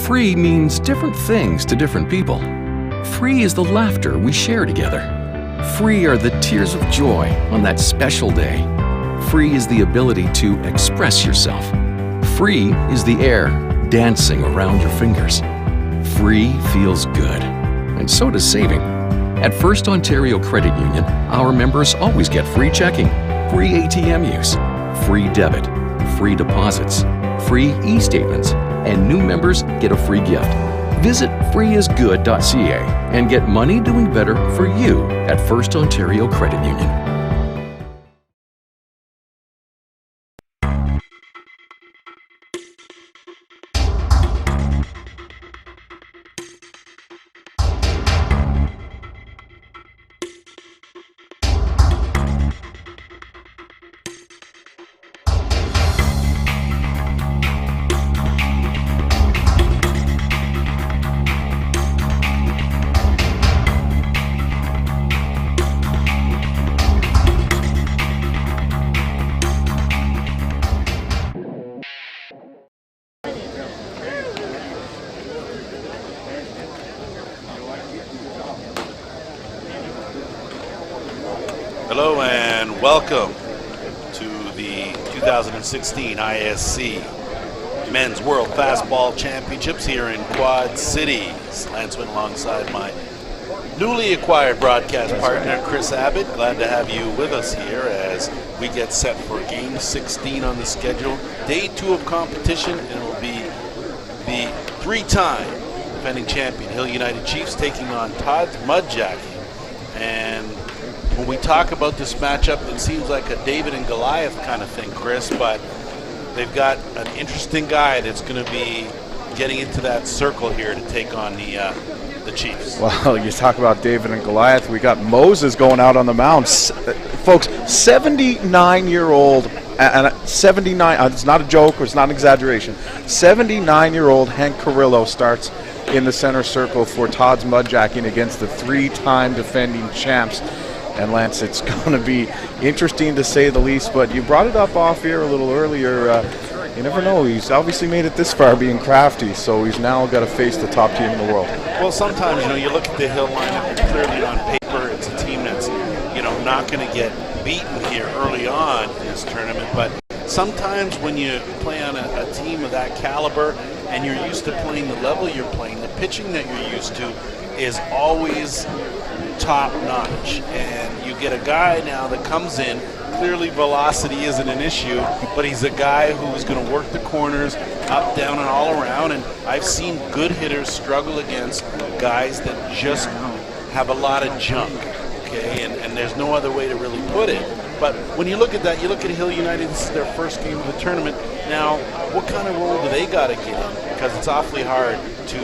Free means different things to different people. Free is the laughter we share together. Free are the tears of joy on that special day. Free is the ability to express yourself. Free is the air dancing around your fingers. Free feels good, and so does saving. At First Ontario Credit Union, our members always get free checking, free ATM use, free debit, free deposits, free e-statements, and new members get a free gift. Visit freeisgood.ca and get money doing better for you at First Ontario Credit Union. Hello and welcome to the 2016 ISC Men's World Fastball Championships here in Quad Cities. Lance went alongside my newly acquired broadcast partner, Chris Abbott. Glad to have you with us here as we get set for Game 16 on the schedule. Day 2 of competition, and it will be the three-time defending champion Hill United Chiefs taking on Todd's Mudjacking. And when we talk about this matchup, it seems like a David and Goliath kind of thing, Chris, but they've got an interesting guy that's going to be getting into that circle here to take on the Chiefs. Well, you talk about David and Goliath. We got Moses going out on the mound. Folks, 79-year-old, and 79, it's not a joke or it's not an exaggeration, 79-year-old Hank Carrillo starts in the center circle for Todd's Mudjacking against the three-time defending champs. And Lance, it's going to be interesting to say the least, but you brought it up off here a little earlier. You never know. He's obviously made it this far being crafty, so he's now got to face the top team in the world. Well, sometimes, you look at the Hill lineup, clearly on paper, it's a team that's, not going to get beaten here early on in this tournament, but sometimes when you play on a team of that caliber and you're used to playing the level you're playing, the pitching that you're used to is always top notch, and you get a guy now that comes in. Clearly velocity isn't an issue, but he's a guy who's going to work the corners up, down, and all around, and I've seen good hitters struggle against guys that just have a lot of junk, okay, and there's no other way to really put it. But when you look at that, you look at Hill United, this is their first game of the tournament. Now, what kind of role do they got to get in? Because it's awfully hard to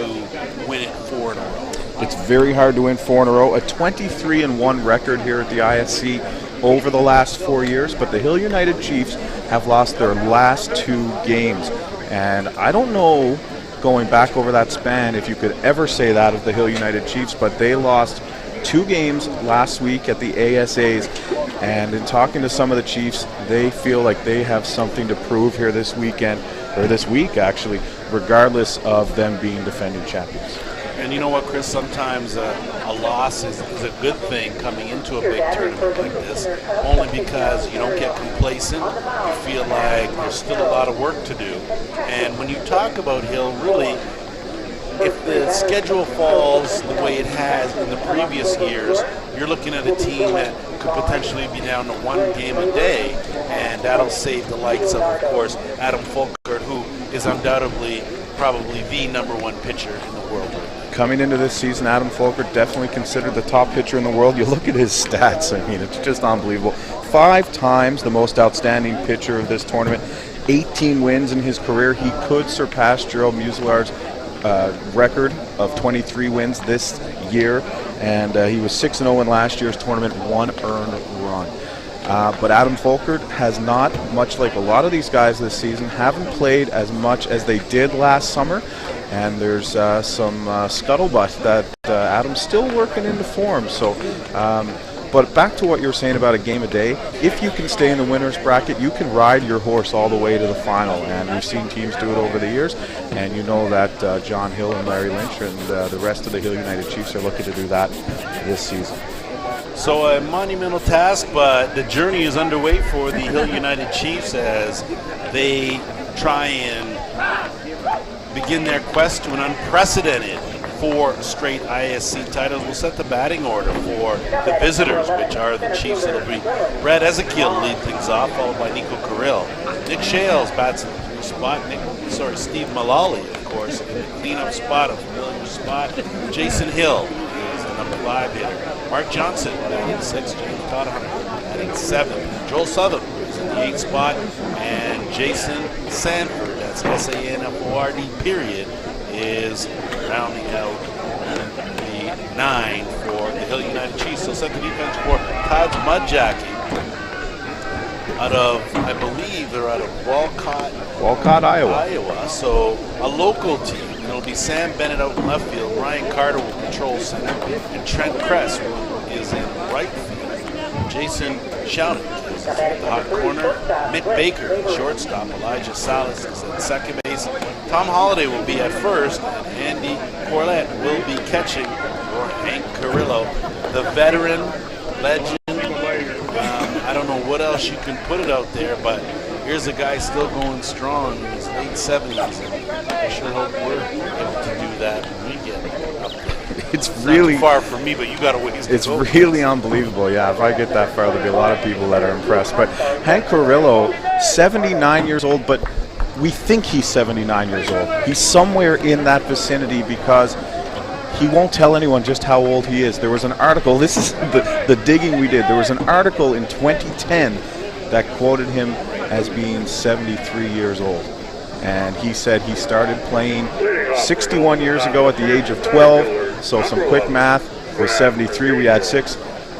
win it 4 in a row. It's very hard to win 4 in a row. A 23-1 record here at the ISC over the last 4 years, but the Hill United Chiefs have lost their last 2 games. And I don't know, going back over that span, if you could ever say that of the Hill United Chiefs, but they lost 2 games last week at the ASAs. And in talking to some of the Chiefs, they feel like they have something to prove here this weekend, or this week actually, regardless of them being defending champions. And you know what, Chris, sometimes a loss is a good thing coming into a big tournament like this, only because you don't get complacent. You feel like there's still a lot of work to do. And when you talk about Hill, really, if the schedule falls the way it has in the previous years, you're looking at a team that could potentially be down to 1 game a day, and that'll save the likes of course, Adam Folkert, who is undoubtedly probably the #1 pitcher in the world right now. Coming into this season, Adam Folkert definitely considered the top pitcher in the world. You look at his stats, I mean, it's just unbelievable. 5 times the most outstanding pitcher of this tournament, 18 wins in his career. He could surpass Gerald Muselar's record of 23 wins this year, and he was 6-0 in last year's tournament, 1 earned run. But Adam Folkert has not, much like a lot of these guys this season, haven't played as much as they did last summer. And there's some scuttlebutt that Adam's still working into form. So But back to what you were saying about a game a day, if you can stay in the winner's bracket, you can ride your horse all the way to the final. And we've seen teams do it over the years. And you know that John Hill and Larry Lynch and the rest of the Hill United Chiefs are looking to do that this season. So a monumental task, but the journey is underway for the Hill United Chiefs as they try and begin their quest to an unprecedented 4 straight ISC titles. We'll set the batting order for the visitors, which are the Chiefs. It'll be Brad Ezekiel to lead things off, followed by Nico Carrill. Nick Shales bats in the 3 spot. Steve Mullally, of course, in the cleanup spot, a familiar spot. Jason Hill is the number 5 hitter. Mark Johnson batting 6, James Todd batting 7. Joel Southern is in the 8 spot, and Jason Sanford, that's S-A-N-F-O-R-D period, is rounding out the 9 for the Hill United Chiefs. They'll set the defense for Todd's Mudjacking out of, I believe they're out of Walcott, Iowa. So a local team. It'll be Sam Bennett out in left field. Ryan Carter will control center. And Trent Kress is in right field. Jason Shounik is in the hot corner. Mick Baker at shortstop. Elijah Salas is at second base. Tom Holliday will be at first. And Andy Corlett will be catching for Hank Carrillo, the veteran legend. I don't know what else you can put it out there, but here's a guy still going strong in his late 70s, and I sure hope we're able to do that when we get up there. It's really not too far from me, but you got a ways to go. It's really unbelievable. Yeah, if I get that far, there'll be a lot of people that are impressed. But Hank Carrillo, 79 years old, but we think he's 79 years old. He's somewhere in that vicinity because he won't tell anyone just how old he is. There was an article, this is the digging we did, there was an article in 2010 that quoted him as being 73 years old. And he said he started playing 61 years ago at the age of 12, so some quick math was 73, we had 6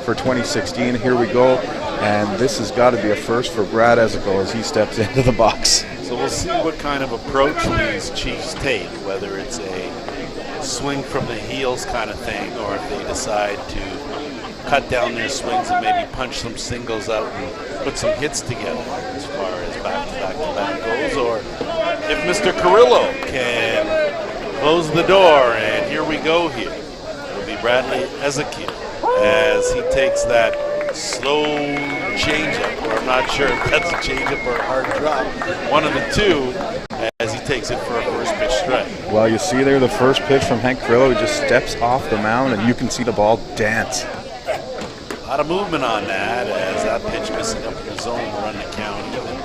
for 2016, here we go. And this has got to be a first for Brad Ezekiel as he steps into the box. So we'll see what kind of approach these Chiefs take, whether it's a swing from the heels kind of thing, or if they decide to cut down their swings and maybe punch some singles out and put some hits together as far as back-to-back goes, or if Mr. Carrillo can close the door. And here we go here. It'll be Bradley Ezekiel as he takes that slow changeup, or I'm not sure if that's a changeup or a hard drop, one of the two, as he takes it for a first pitch strike. Well, you see there the first pitch from Hank Carrillo. He just steps off the mound, and you can see the ball dance. A lot of movement on that, as that pitch missing up in the zone will run the count even.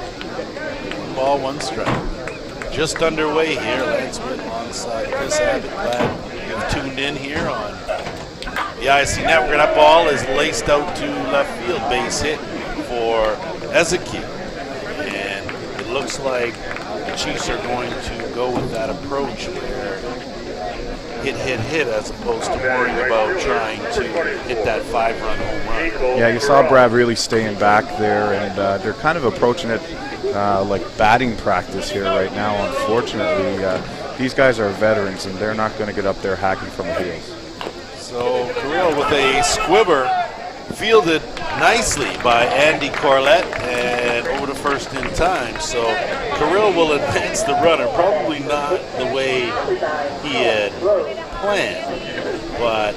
1 ball, 1 strike. Just underway here. Lance Witt alongside Chris Abbott. Glad you've tuned in here on the ISC Network. That ball is laced out to left field, base hit for Ezekiel. And it looks like the Chiefs are going to go with that approach where hit as opposed to worrying about trying to hit that 5-run home run. Yeah, you saw Brad really staying back there, and they're kind of approaching it like batting practice here right now. Unfortunately, these guys are veterans, and they're not going to get up there hacking from the heels. So Carrillo with a squibber, fielded nicely by Andy Corlett, and over to first in time. So Carrillo will advance the runner, probably not the way he had planned, but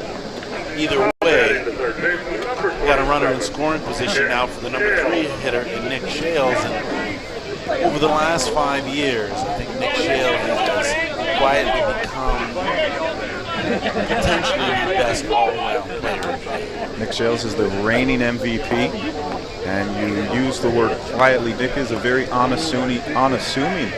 either way, we got a runner in scoring position now for the number 3 hitter in Nick Shales. And over the last 5 years, I think Nick Shales has quietly become potentially the best all-around player. Nick Shales is the reigning MVP, and you use the word quietly. Nick is a very unassuming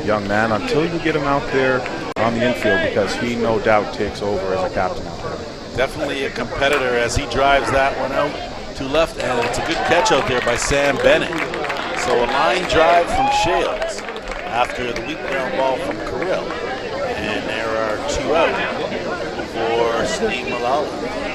young man until you get him out there on the infield, because he no doubt takes over as a captain out there. Definitely a competitor as he drives that one out to left, and it's a good catch out there by Sam Bennett. So a line drive from Shales after the weak ground ball from Carrill, and there are 2 out for Steve Mullally.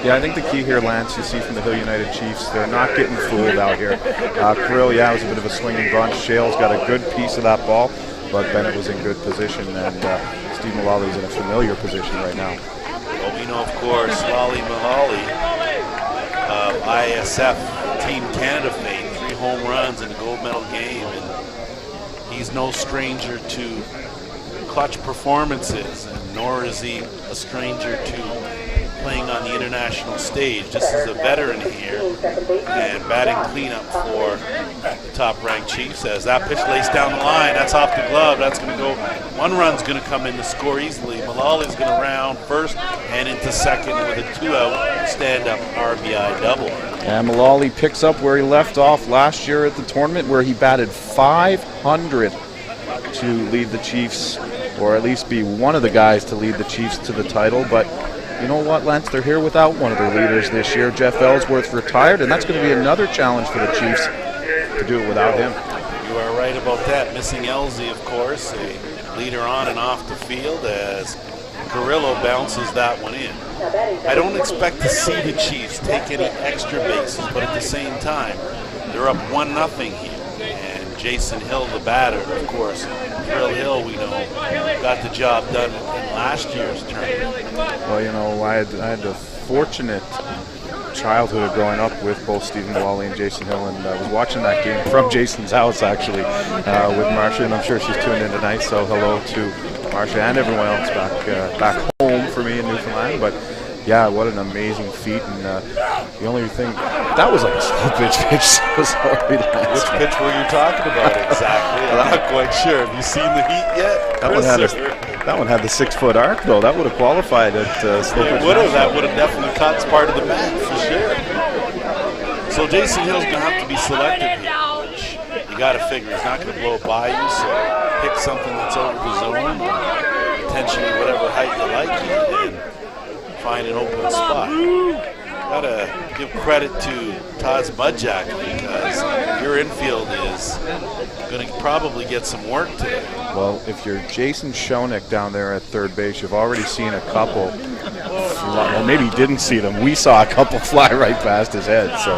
Yeah, I think the key here, Lance, you see from the Hill United Chiefs, they're not getting fooled out here. Carrill, yeah, was a bit of a swinging bunch. Shales got a good piece of that ball, but Bennett was in good position, and Steve Mullally's in a familiar position right now. Well, we know, of course, Mullally ISF Team Canada fame, 3 home runs in a gold medal game, and he's no stranger to clutch performances, and nor is he a stranger to playing on the international stage. This is a veteran here, and batting cleanup for the top-ranked Chiefs as that pitch lays down the line. That's off the glove. That's going to go. 1 run's going to come in to score easily. Mullally's going to round first and into second with a 2-out stand-up RBI double. And Mullally picks up where he left off last year at the tournament, where he batted .500 to lead the Chiefs, or at least be one of the guys to lead the Chiefs to the title. But you know what, Lance? They're here without one of their leaders this year. Jeff Ellsworth retired, and that's going to be another challenge for the Chiefs to do it without him. You are right about that. Missing Elsie, of course, a leader on and off the field as Carrillo bounces that one in. I don't expect to see the Chiefs take any extra bases, but at the same time, they're up 1-0 here. And Jason Hill, the batter, of course, Drill Hill, we know, got the job done in last year's tournament. Well, you know, I had the fortunate childhood of growing up with both Stephen Mullally and Jason Hill, and I was watching that game from Jason's house, actually, with Marcia, and I'm sure she's tuned in tonight, so hello to Marcia and everyone else back home for me in Newfoundland. But yeah, what an amazing feat, and the only thing, that was like a slow pitch, so sorry. Which pitch were you talking about exactly? I'm not quite sure. Have you seen the heat yet? That one had the 6-foot arc, though. That would have qualified at slow pitch. That would have definitely caught part of the bat, for sure. So Jason Hill's going to have to be selective here, which you got to figure he's not going to blow it by you, so pick something that's over the zone, potentially whatever height you like, and find an open spot. Gotta give credit to Todd's Mudjacking, because your infield is going to probably get some work today. Well, if you're Jason Schoeneck down there at third base, you've already seen a couple well, maybe you didn't see them. We saw a couple fly right past his head. So,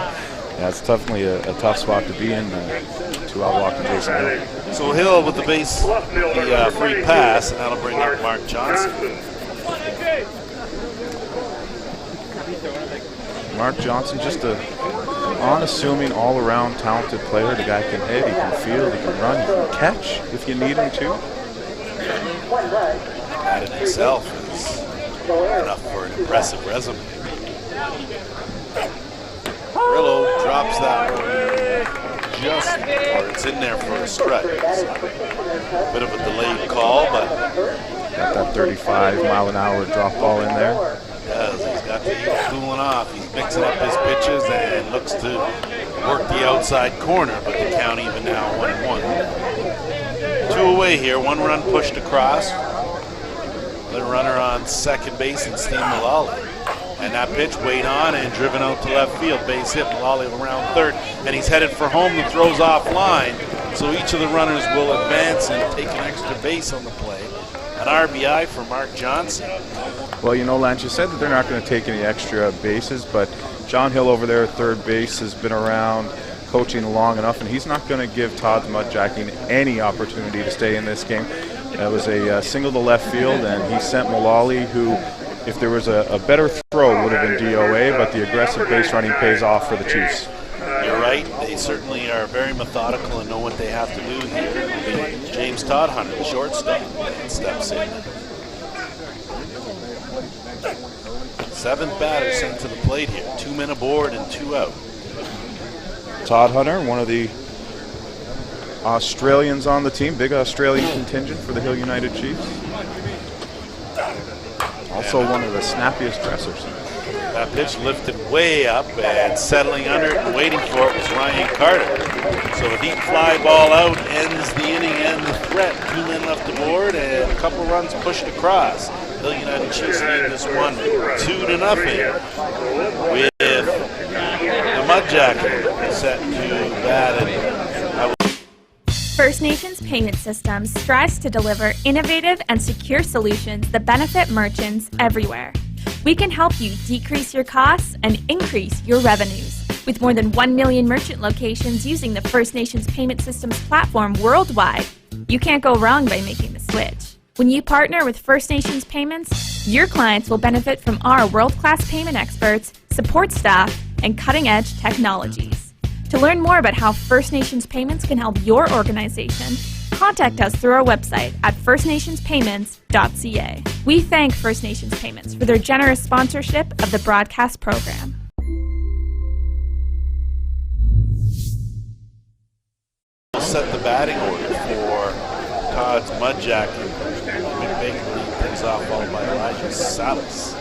yeah, it's definitely a tough spot to be in, 2-out walk to Jason Hill. So Hill with the base, the free pass, and that'll bring up Mark Johnson. Mark Johnson, just a unassuming, all-around talented player. The guy can hit, he can field, he can run, he can catch if you need him to. That in itself is enough for an impressive resume. Rillo drops that one just, or it's in there for a strike. So, bit of a delayed call, but got that 35-mile-an-hour drop ball in there. He's got the heat cooling off. He's mixing up his pitches and looks to work the outside corner, but the count even now 1-1. 2 away here, 1 run pushed across. The runner on second base and Steve Mullally. And that pitch weighed on and driven out to left field. Base hit, Mullally around third, and he's headed for home. The throw's offline, so each of the runners will advance and take an extra base on the play. An RBI for Mark Johnson. Well, you know, Lance, you said that they're not going to take any extra bases, but John Hill over there at third base has been around coaching long enough, and he's not going to give Todd's Mudjacking any opportunity to stay in this game. That was a single to left field, and he sent Mullally, who, if there was a better throw, would have been DOA, but the aggressive base running pays off for the Chiefs. You're right. They certainly are very methodical and know what they have to do here. James Todd Hunter, the shortstop, steps in. 7th batter sent to the plate here. 2 men aboard and 2 out. Todd Hunter, one of the Australians on the team, big Australian contingent for the Hill United Chiefs. Also one of the snappiest dressers. That pitch lifted way up, and settling under it and waiting for it was Ryan Carter. So a deep fly ball out ends the inning and the threat. 2 men left aboard and a couple runs pushed across. Hill United Chiefs lead this one 2-0 with the Mudjacking set to bat. First Nations Payment Systems strives to deliver innovative and secure solutions that benefit merchants everywhere. We can help you decrease your costs and increase your revenues. With more than 1 million merchant locations using the First Nations Payment Systems platform worldwide, you can't go wrong by making the switch. When you partner with First Nations Payments, your clients will benefit from our world-class payment experts, support staff, and cutting-edge technologies. To learn more about how First Nations Payments can help your organization, contact us through our website at firstnationspayments.ca. We thank First Nations Payments for their generous sponsorship of the broadcast program. Set the batting order for Todd's Mudjacking. McBaker leading things off, followed by Elijah Silvas.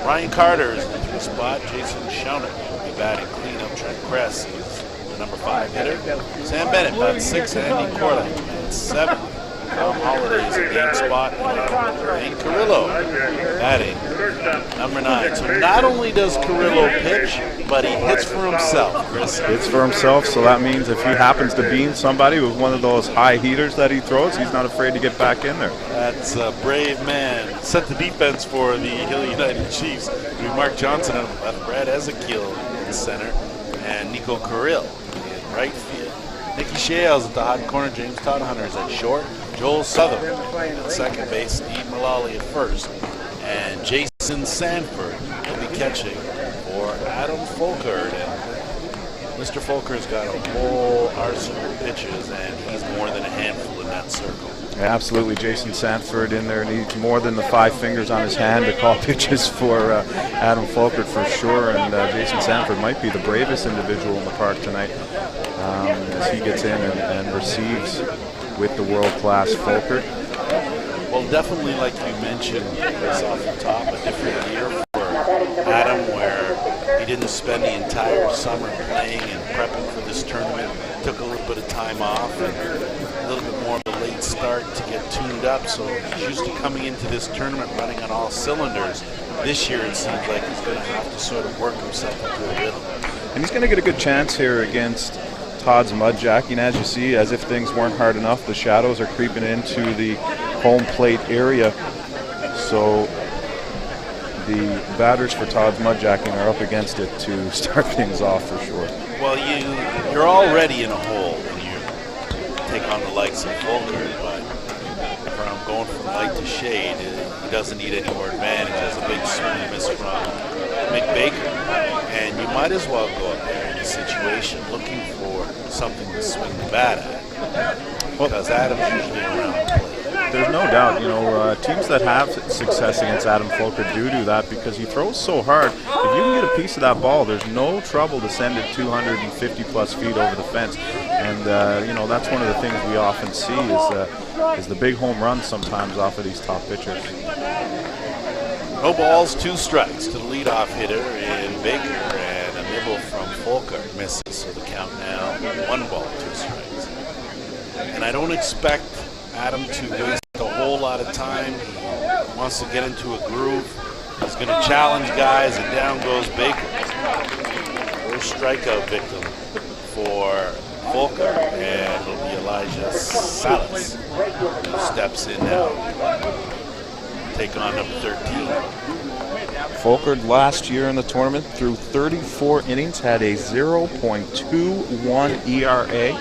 Ryan Carter is in the 3 spot. Jason Schoeneck will be batting cleanup. Trent Kress is the number 5 hitter. Sam Bennett bat 6, and Andy Corley bat 7. Tom Holiday is in the 8 spot. And Carrillo batting number 9. So not only does Carrillo pitch, but he hits for himself, Chris. Hits for himself, so that means if he happens to bean somebody with one of those high heaters that he throws, he's not afraid to get back in there. That's a brave man. Set the defense for the Hill United Chiefs. Mark Johnson on the left, Brad Ezekiel in center, and Nico Carrill in right field. Nicky Shales at the hot corner, James Todd Hunter is at short, Joel Sutherland at second base, Steve Mullally at first, and Jason Sanford will be catching for Adam Folkert. And Mr. Folkert's got a whole arsenal of pitches, and he's more than a handful in that circle. Yeah, absolutely. Jason Sanford in there needs more than the 5 fingers on his hand to call pitches for Adam Folkert for sure. And Jason Sanford might be the bravest individual in the park tonight as he gets in and receives with the world-class Folkert. Well, definitely, like you mentioned, Chris, off the top, a different year for Adam, where he didn't spend the entire summer playing and prepping for this tournament. Took a little bit of time off and a little bit more of a late start to get tuned up. So he's used to coming into this tournament running on all cylinders. This year it seems like he's going to have to sort of work himself into a rhythm. And he's going to get a good chance here against Todd's Mudjacking. As you see, as if things weren't hard enough, the shadows are creeping into the home plate area. So the batters for Todd's Mudjacking are up against it to start things off for sure. Well, you're already in a hole when you take on the likes of Folkert, but from going from light to shade, he doesn't need any more advantage. There's a big swing and miss from McBaker, and you might as well go up there in a situation looking for something to swing the bat at, because Adam's usually around the plate. There's no doubt, teams that have success against Adam Folkert do that because he throws so hard. If you can get a piece of that ball, there's no trouble to send it 250 plus feet over the fence. And, that's one of the things we often see is the big home runs sometimes off of these top pitchers. No balls, 2 strikes to the leadoff hitter in Baker, and a nibble from Folkert misses. So the count now 1 ball, 2 strikes. And I don't expect Adam to waste a whole lot of time. He wants to get into a groove. He's going to challenge guys, and down goes Baker. First strikeout victim for Folkert, and it'll be Elijah Silvas who steps in now. Take on number 13. Folkert last year in the tournament through 34 innings had a 0.21 ERA.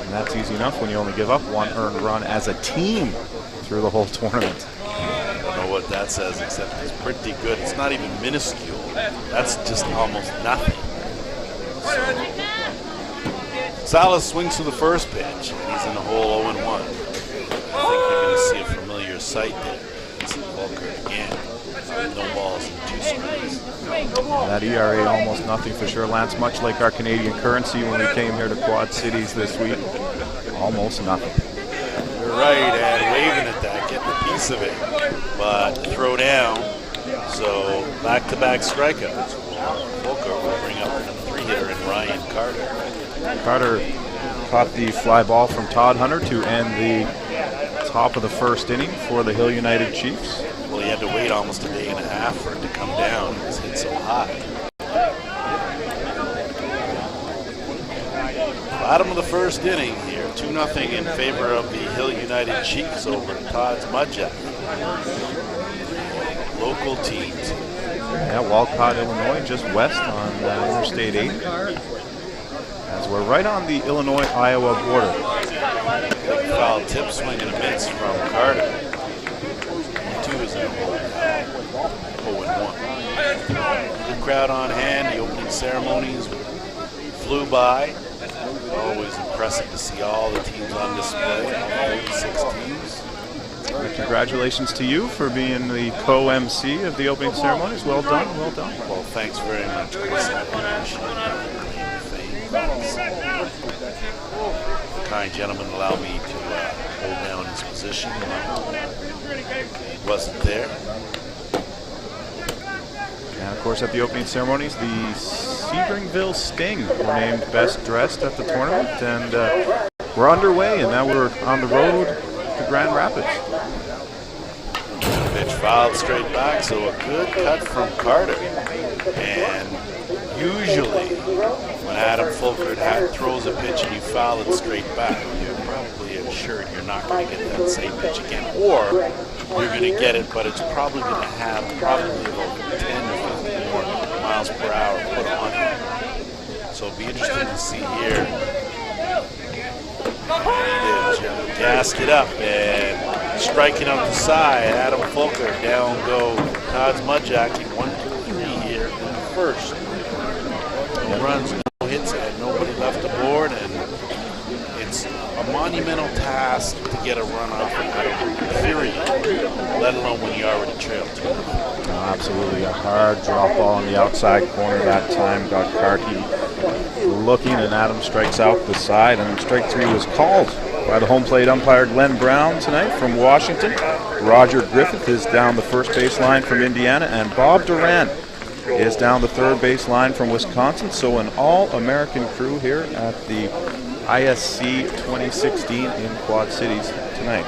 And that's easy enough when you only give up 1 earned run as a team through the whole tournament. I don't know what that says, except it's pretty good. It's not even minuscule. That's just almost nothing. So, Salas swings to the first pitch, and he's in the hole 0-1. I think you're going to see a familiar sight there. It's Folkert again. No balls and 2 strikes. That ERA almost nothing for sure, Lance, much like our Canadian currency when we came here to Quad Cities this week. Almost nothing. You're right, and waving at that, getting a piece of it, but throw down. So back-to-back strikeouts. Folkert will bring up the number 3 hitter in Ryan Carter. Carter caught the fly ball from Todd Hunter to end the top of the first inning for the Hill United Chiefs. Well, he had to wait almost a day and a half for it to come down. It was hit so high. Bottom of the first inning here, 2-0 in favor of the Hill United Chiefs over Todd's Mudjacking. Local teams. Yeah, Walcott, Illinois, just west on Interstate 8. As we're right on the Illinois-Iowa border. Big foul tip swing and a miss from Carter. 2 is in the hole now. 0-1. crowd on hand. The opening ceremonies flew by. Always impressive to see all the teams on display, all 36 teams. Well, congratulations to you for being the co-MC of the opening ceremonies. Well done, well done. Well, thanks very much, Chris. I appreciate it. The kind gentleman allowed me to hold down his position when he wasn't there. And of course, at the opening ceremonies, the Sebringville Sting were named best dressed at the tournament, and we're underway, and now we're on the road to Grand Rapids. Pitch fouled straight back, so a good cut from Carter. And usually, when Adam Fulkert throws a pitch and you foul it straight back, you're probably assured you're not going to get that same pitch again, or you're going to get it, but it's probably going to have about 10 or 15 more miles per hour put on it. So it'll be interesting to see here. And he did gasket up and striking out the side. Adam Fulkert down go Todd's Mudjacking 1-2-3 here in the first. No runs, no hits, and nobody left the board, and it's a monumental task to get a run off Adam, period, let alone when you already trail 2. Absolutely, a hard drop ball on the outside corner that time. Got Carty looking, and Adam strikes out the side, and strike 3 was called by the home plate umpire Glenn Brown tonight from Washington. Roger Griffith is down the first base line from Indiana, and Bob Durant is down the third base line from Wisconsin. So an all-American crew here at the ISC 2016 in Quad Cities tonight.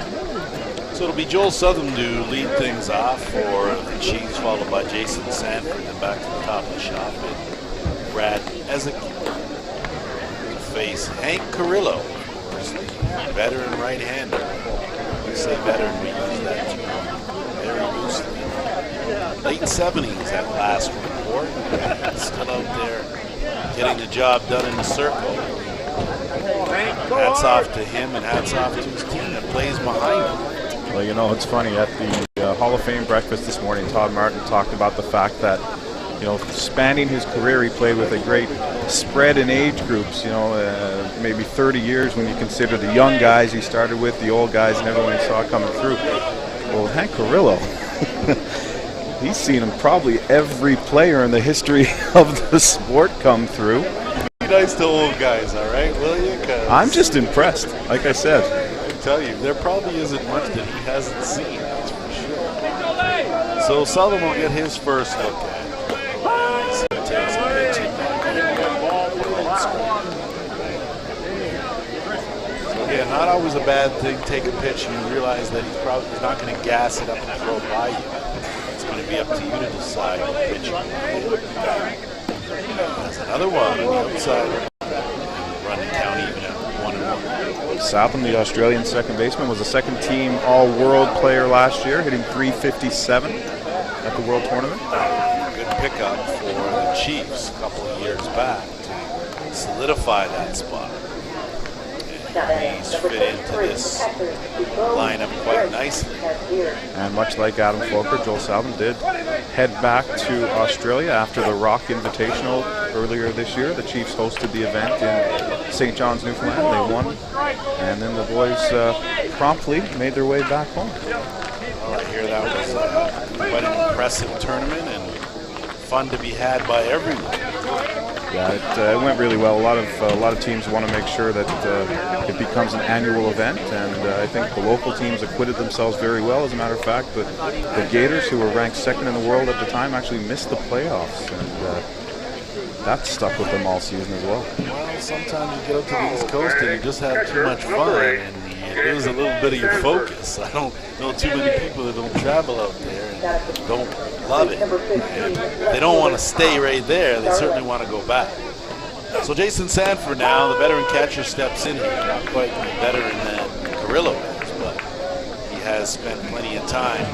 So it'll be Joel Southern to lead things off for the Chiefs, followed by Jason Sanford, and back to the top of the shop. And Brad Ezek to face Hank Carrillo, who's the veteran right-hander. We say veteran, we use that term very loosely. Late 70s at last report. Still out there getting the job done in the circle. Hats off to him and hats off to his team that plays behind him. Well, you know, it's funny, at the Hall of Fame breakfast this morning, Todd Martin talked about the fact that, you know, spanning his career, he played with a great spread in age groups, you know, maybe 30 years when you consider the young guys he started with, the old guys, and everyone he saw coming through. Well, Hank Carrillo, he's seen him probably every player in the history of the sport come through. Be nice to old guys, all right, will you? I'm just impressed, like I said. I tell you, there probably isn't much that he hasn't seen, that's for sure. So Sullivan will get his first look at it. So he takes a pitch so again, not always a bad thing. Take a pitch and you realize that he's probably not going to gas it up and throw it by you. It's going to be up to you to decide what pitch you There's another one on the outside. Run the count even at 1-1. Southam, the Australian second baseman, was a second-team All-World player last year, hitting .357 at the World Tournament. Good pickup for the Chiefs a couple of years back to solidify that spot. And he's fit into this lineup quite nicely. And much like Adam Fulkert, Joel Southam did head back to Australia after the Rock Invitational earlier this year. The Chiefs hosted the event in St. John's, Newfoundland. They won, and then the boys promptly made their way back home. Well, I hear that was quite an impressive tournament and fun to be had by everyone. Yeah, it went really well. A lot of teams want to make sure that it becomes an annual event, and I think the local teams acquitted themselves very well. As a matter of fact, but the Gators, who were ranked second in the world at the time, actually missed the playoffs, and that stuck with them all season as well. Well, sometimes you get up to the East Coast and you just have too much fun, and you lose a little bit of your focus. I don't know too many people that don't travel out there and don't love it. And they don't want to stay right there. They certainly want to go back. So Jason Sanford now, the veteran catcher, steps in here. Not quite the veteran that Carrillo is, but he has spent plenty of time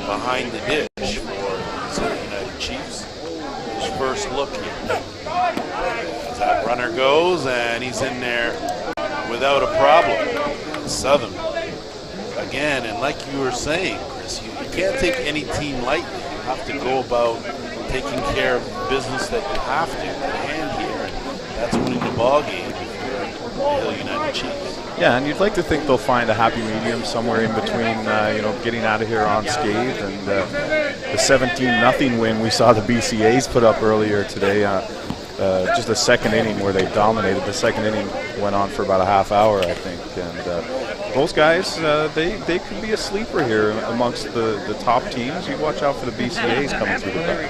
behind the dish for the Silvas United Chiefs. His first look here. As that runner goes, and he's in there without a problem. Southern, again, and like you were saying, Chris, you can't take any team lightly. You have to go about taking care of business that you have to hand here, and that's winning the ball game for the Hill United Chiefs. Yeah, and you'd like to think they'll find a happy medium somewhere in between, getting out of here unscathed and the 17-0 win we saw the BCAs put up earlier today. Just a second inning where they dominated. The second inning went on for about a half hour, I think. And those guys, they could be a sleeper here amongst the top teams. You watch out for the BCAs coming through the back.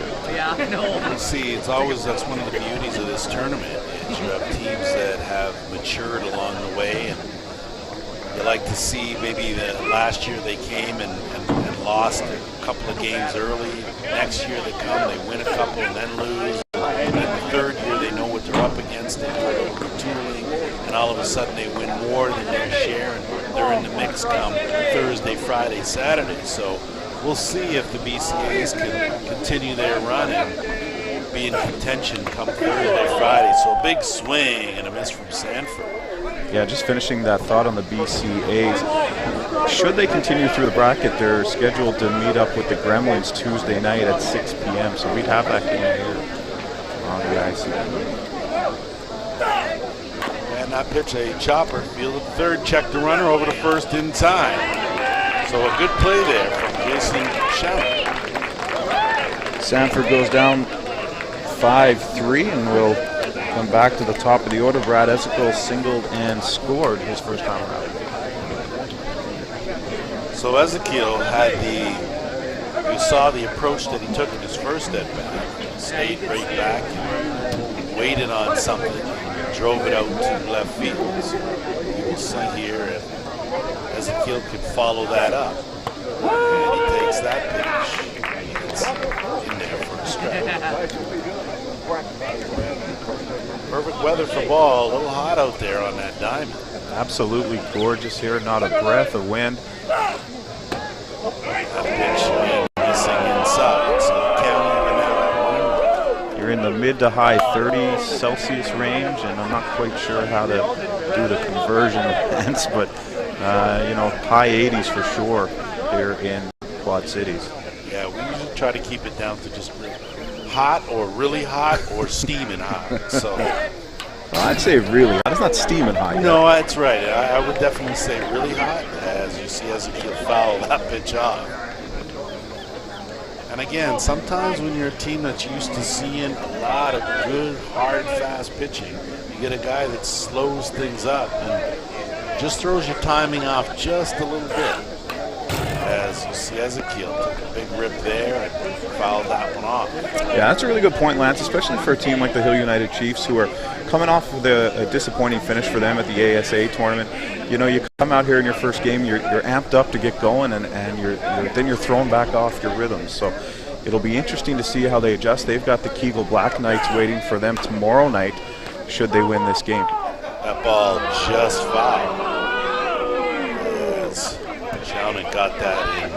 You see, that's one of the beauties of this tournament. Is you have teams that have matured along the way, and you like to see maybe last year they came and lost a couple of games early. Next year they come, they win a couple and then lose. And then the third year they know what they're up against. They do a little retooling, and all of a sudden they win more than their share, and they're in the mix come Thursday, Friday, Saturday. So we'll see if the BCAs can continue their run and be in contention come Thursday, Friday. So a big swing and a miss from Sanford. Yeah, just finishing that thought on the BCAs. Should they continue through the bracket, they're scheduled to meet up with the Gremlins Tuesday night at 6 p.m. So we'd have that game here on the ISC. And that pitch, a chopper, fielded third, checked the runner over to first in time. So a good play there from Jason Shannon. Sanford goes down 5-3 and will come back to the top of the order. Brad Ezekiel singled and scored his first time around. So Ezekiel had you saw the approach that he took in his first at bat. He stayed right back and waited on something and drove it out to left field. So you will see here if Ezekiel could follow that up. And he takes that pitch. It's in there for a strike. Perfect weather for ball. A little hot out there on that diamond. Absolutely gorgeous here. Not a breath of wind. That pitch missing inside. So counting even now at 1. You're in the mid to high 30 Celsius range, and I'm not quite sure how to do the conversion of hence, but high 80s for sure here in Quad Cities. Yeah, we usually try to keep it down to just hot or really hot or steaming hot. So I'd say really hot. It's not steaming hot yet. No, that's right. I would definitely say really hot, as you see Ezekiel foul that pitch off. And again, sometimes when you're a team that's used to seeing a lot of good, hard, fast pitching, you get a guy that slows things up and just throws your timing off just a little bit. As you see Ezekiel took a big rip there and fouled that one off. Yeah, that's a really good point, Lance, especially for a team like the Hill United Chiefs, who are coming off of a disappointing finish for them at the ASA tournament. You know, you come out here in your first game, you're amped up to get going, and then you're thrown back off your rhythm. So it'll be interesting to see how they adjust. They've got the Kegel Black Knights waiting for them tomorrow night, should they win this game. That ball just fouled. Chowning got that in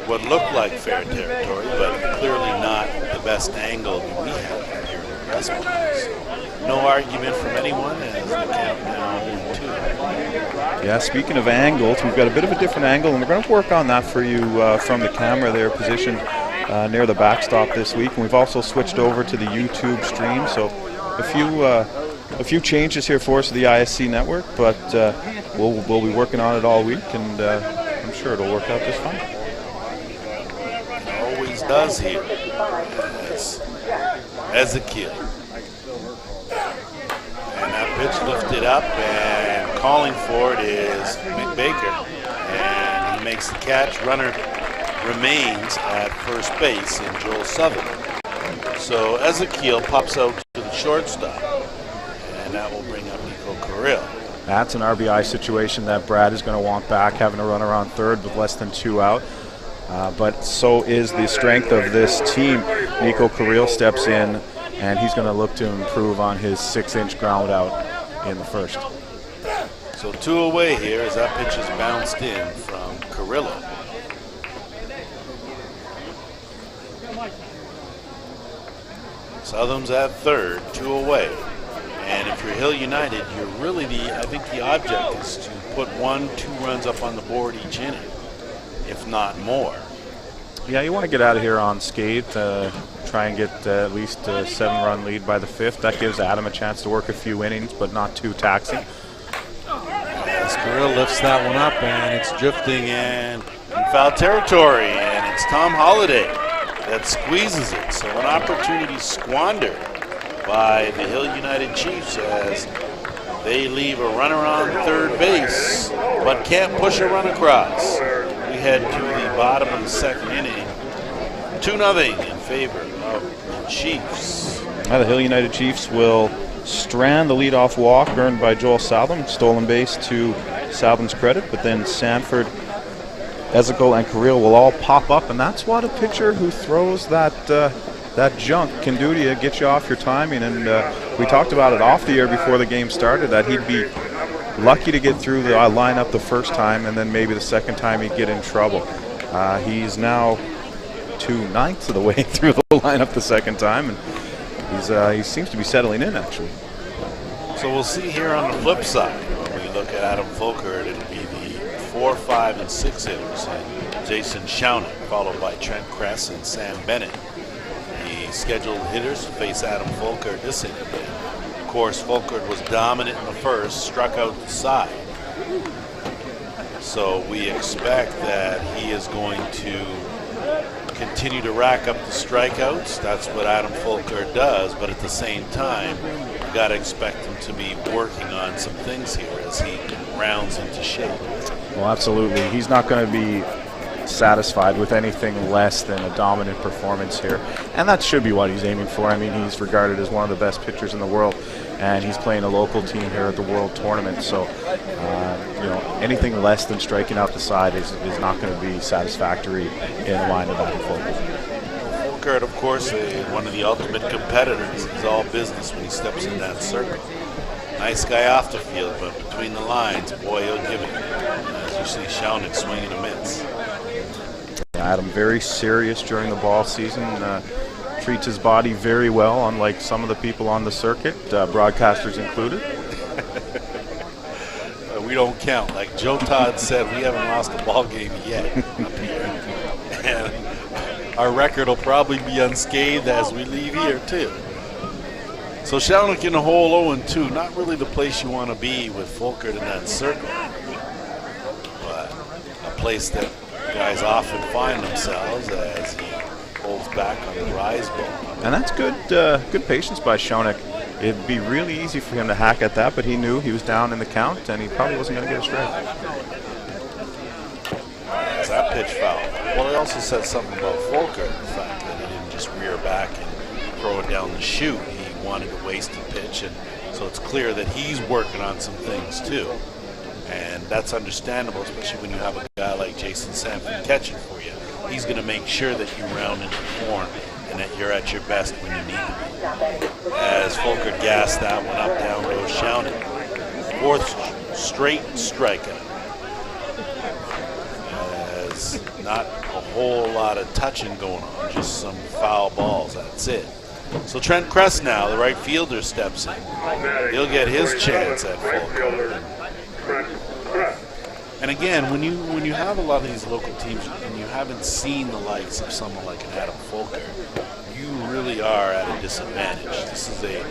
what looked like fair territory, but clearly not the best angle we have here in the press box. So no argument from anyone, as the count now 1-2. Yeah, speaking of angles, we've got a bit of a different angle, and we're going to work on that for you from the camera there, positioned near the backstop this week. And we've also switched over to the YouTube stream, so a few changes here for us at the ISC network, but we'll be working on it all week, and I'm sure it'll work out just fine. It always does here. It's Ezekiel. And that pitch lifted up, and calling for it is Mick Baker. And he makes the catch. Runner remains at first base in Joel Sutherland. So Ezekiel pops out to the shortstop, and that will bring up Nico Carril. That's an RBI situation that Brad is going to want back, having a runner on third with less than 2 out. But so is the strength of this team. Nico Carril steps in, and he's going to look to improve on his 6-inch ground out in the first. So 2 away here as that pitch is bounced in from Carrillo. Southern's at third, 2 away. And if you're Hill United, you're really I think the object is to put 1-2 runs up on the board each inning, if not more. Yeah, you want to get out of here unscathed. Try and get at least a 7-run lead by the 5th. That gives Adam a chance to work a few innings, but not too taxing. Escarilla lifts that one up, and it's drifting in foul territory, and it's Tom Holliday that squeezes it. So an opportunity squandered by the Hill United Chiefs as they leave a runner on third base, but can't push a run across. We head to the bottom of the 2nd inning, 2-0 in favor of the Chiefs. Now the Hill United Chiefs will strand the leadoff walk earned by Joel Salbin. Stolen base to Salbin's credit, but then Sanford, Ezekiel, and Carrillo will all pop up, and that's what a pitcher who throws that junk can do to you, get you off your timing. And we talked about it off the air before the game started, that he'd be lucky to get through the lineup the first time, and then maybe the second time he'd get in trouble. He's now 2/9 of the way through the lineup the second time, and he seems to be settling in, actually. So we'll see here on the flip side, when we look at Adam Fulker, it'll be the 4, 5, and 6 hitters, and Jason Schaunig, followed by Trent Kress and Sam Bennett. The scheduled hitters face Adam Fulker this inning. Of course, Fulker was dominant in the first, struck out the side. So we expect that he is going to continue to rack up the strikeouts. That's what Adam Fulker does, but at the same time, you got to expect him to be working on some things here as he rounds into shape. Well, absolutely. He's not going to be satisfied with anything less than a dominant performance here, and that should be what he's aiming for. I mean, he's regarded as one of the best pitchers in the world, and he's playing a local team here at the World Tournament, so anything less than striking out the side is not going to be satisfactory in a line of Adam Fulker. Fulker, of course, one of the ultimate competitors. He's all business when he steps in that circle. Nice guy off the field, but between the lines, boy, he'll give it. As you see Schaunig swinging a miss. Adam, very serious during the ball season, treats his body very well, unlike some of the people on the circuit, broadcasters included. We don't count. Like Joe Todd said, we haven't lost a ball game yet up here. And our record will probably be unscathed as we leave here, too. So Schaunig in the hole 0-2, not really the place you want to be with Fulker in that circle, but a place that guys often find themselves as he holds back on the rise ball. And that's good patience by Schaunig. It'd be really easy for him to hack at that, but he knew he was down in the count, and he probably wasn't going to get a strike. Is that pitch foul? Well, it also said something about Fulker, the fact that he didn't just rear back and throw it down the chute. He wanted to waste the pitch, and so it's clear that he's working on some things too. And that's understandable, especially when you have a guy like Jason Sanford catching for you. He's going to make sure that you round into form and that you're at your best when you need to be. As Fulker gassed that one up, down goes Schaunig. 4th straight strikeout. As not a whole lot of touching going on, just some foul balls, that's it. So Trent Kress now, the right fielder, steps in. He'll get his chance at Fulker. And again, when you have a lot of these local teams and you haven't seen the likes of someone like an Adam Fulker, you really are at a disadvantage. This is a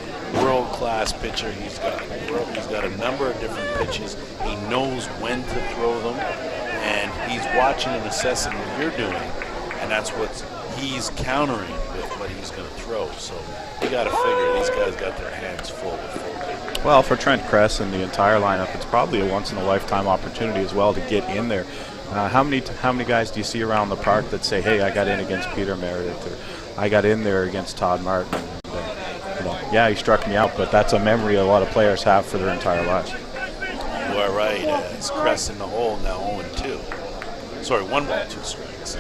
world-class pitcher. He's got a number of different pitches. He knows when to throw them, and he's watching and assessing what you're doing, and that's what he's countering with what he's going to throw. So you got to figure these guys got their hands full with Fulker. Well, for Trent Kress and the entire lineup, it's probably a once-in-a-lifetime opportunity as well to get in there. How many guys do you see around the park that say, hey, I got in against Peter Meredith, or I got in there against Todd Martin? Yeah, he struck me out, but that's a memory a lot of players have for their entire lives. You are right. It's Kress in the hole now, 0-2. Sorry, 1 ball, 2 strikes.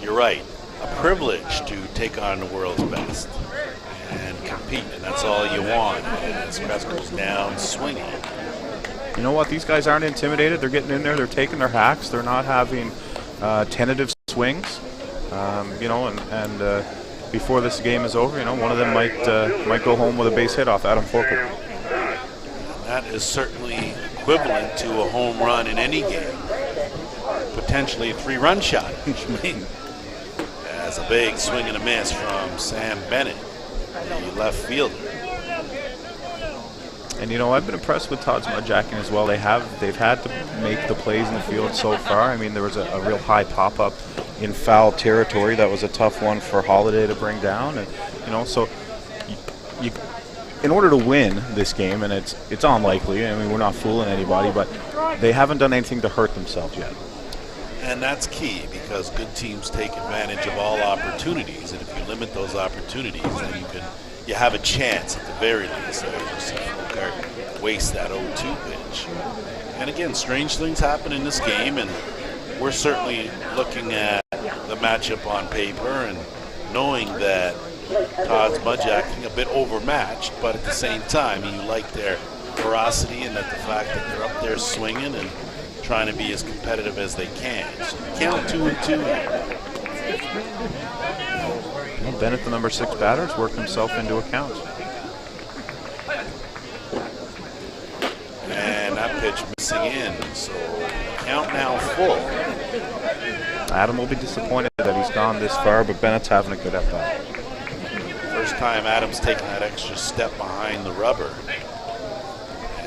You're right. A privilege to take on the world's best and compete, and that's all you want. As Kress goes down swinging. You know what? These guys aren't intimidated. They're getting in there. They're taking their hacks. They're not having tentative swings. And before this game is over, one of them might go home with a base hit off Adam Fulker. That is certainly equivalent to a home run in any game. potentially a 3-run shot. That's a big swing and a miss from Sam Bennett, the left fielder. And you know, I've been impressed with Todd's Mudjacking as well. They've had to make the plays in the field so far. I mean, there was a real high pop-up in foul territory. That was a tough one for Holiday to bring down. And you know, so you in order to win this game, and it's unlikely. I mean, we're not fooling anybody, but they haven't done anything to hurt themselves yet. And that's key, because good teams take advantage of all opportunities, and if you limit those opportunities, then you have a chance at the very least. So you see Fulkart waste that 0-2 pitch. And again, strange things happen in this game, and we're certainly looking at the matchup on paper and knowing that Todd's Mudjacking a bit overmatched, but at the same time, you like their ferocity and that the fact that they're up there swinging and trying to be as competitive as they can. So count 2-2 here. Well, Bennett, the number 6 batter, has worked himself into a count. And that pitch missing in, so count now full. Adam will be disappointed that he's gone this far, but Bennett's having a good at bat. First time Adam's taken that extra step behind the rubber.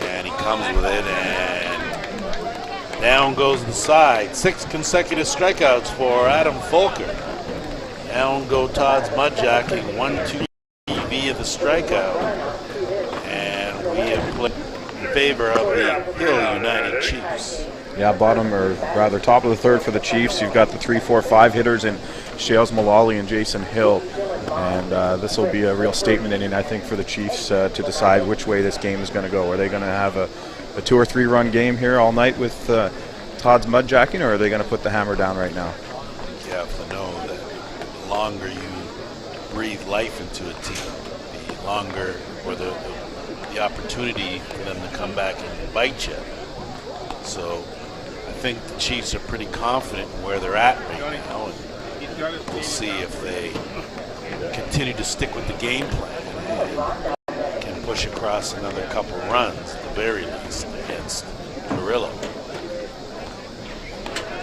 And he comes with it, and down goes the side. 6 consecutive strikeouts for Adam Fulker. Down go Todd's Mudjacking, 1-2 via the strikeout. And we have played in favor of the Hill United Chiefs. Yeah, bottom, or rather top of the third for the Chiefs. You've got the 3, 4, 5 hitters in Shales Mullally and Jason Hill. And this will be a real statement inning, I think, for the Chiefs to decide which way this game is going to go. Are they going to have a 2 or 3 run game here all night with Todd's Mudjacking, or are they going to put the hammer down right now? You have to know that the longer you breathe life into a team, the longer, or the opportunity for them to come back and bite you. So I think the Chiefs are pretty confident in where they're at right now, and we'll see if they continue to stick with the game plan and can push across another couple runs at the very least against Carrillo.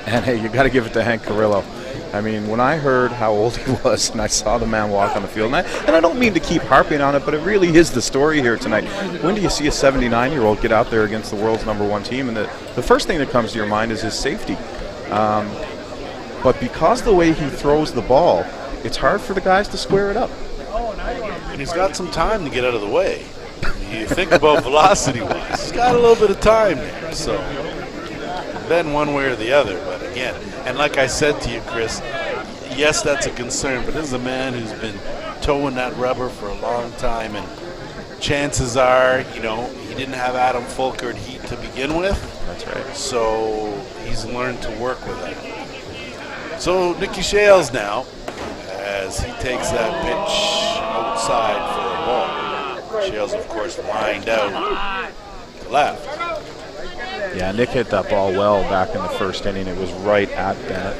And hey, you got to give it to Hank Carrillo. I mean, when I heard how old he was and I saw the man walk on the field, and I don't mean to keep harping on it, but it really is the story here tonight. When do you see a 79-year-old get out there against the world's #1 team? And the first thing that comes to your mind is his safety. But because the way he throws the ball, it's hard for the guys to square it up. And he's got some time to get out of the way. You think about velocity-wise, he's got a little bit of time there. So been one way or the other, but again, and like I said to you, Chris, yes, that's a concern, but this is a man who's been towing that rubber for a long time, and chances are, you know, he didn't have Adam Fulker at heat to begin with. That's right. So he's learned to work with it. So Nicky Shales now, as he takes that pitch outside for a ball. Shales, of course, lined out to left. Yeah, Nick hit that ball well back in the first inning. It was right at Bennett.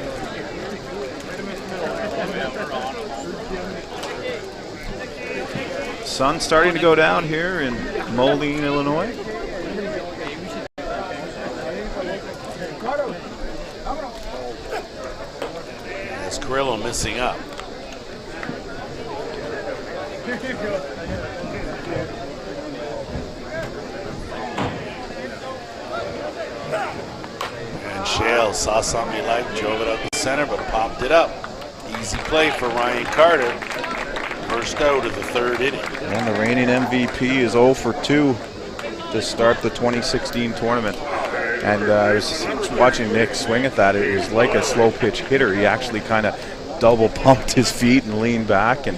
Sun's starting to go down here in Moline, Illinois. As Carrillo missing up. And Shales saw something he liked, drove it up the center, but popped it up. Easy play for Ryan Carter. First out of the third inning. And the reigning MVP is 0 for 2 to start the 2016 tournament. And I was watching Nick swing at that. It was like a slow pitch hitter. He actually kind of double pumped his feet and leaned back. And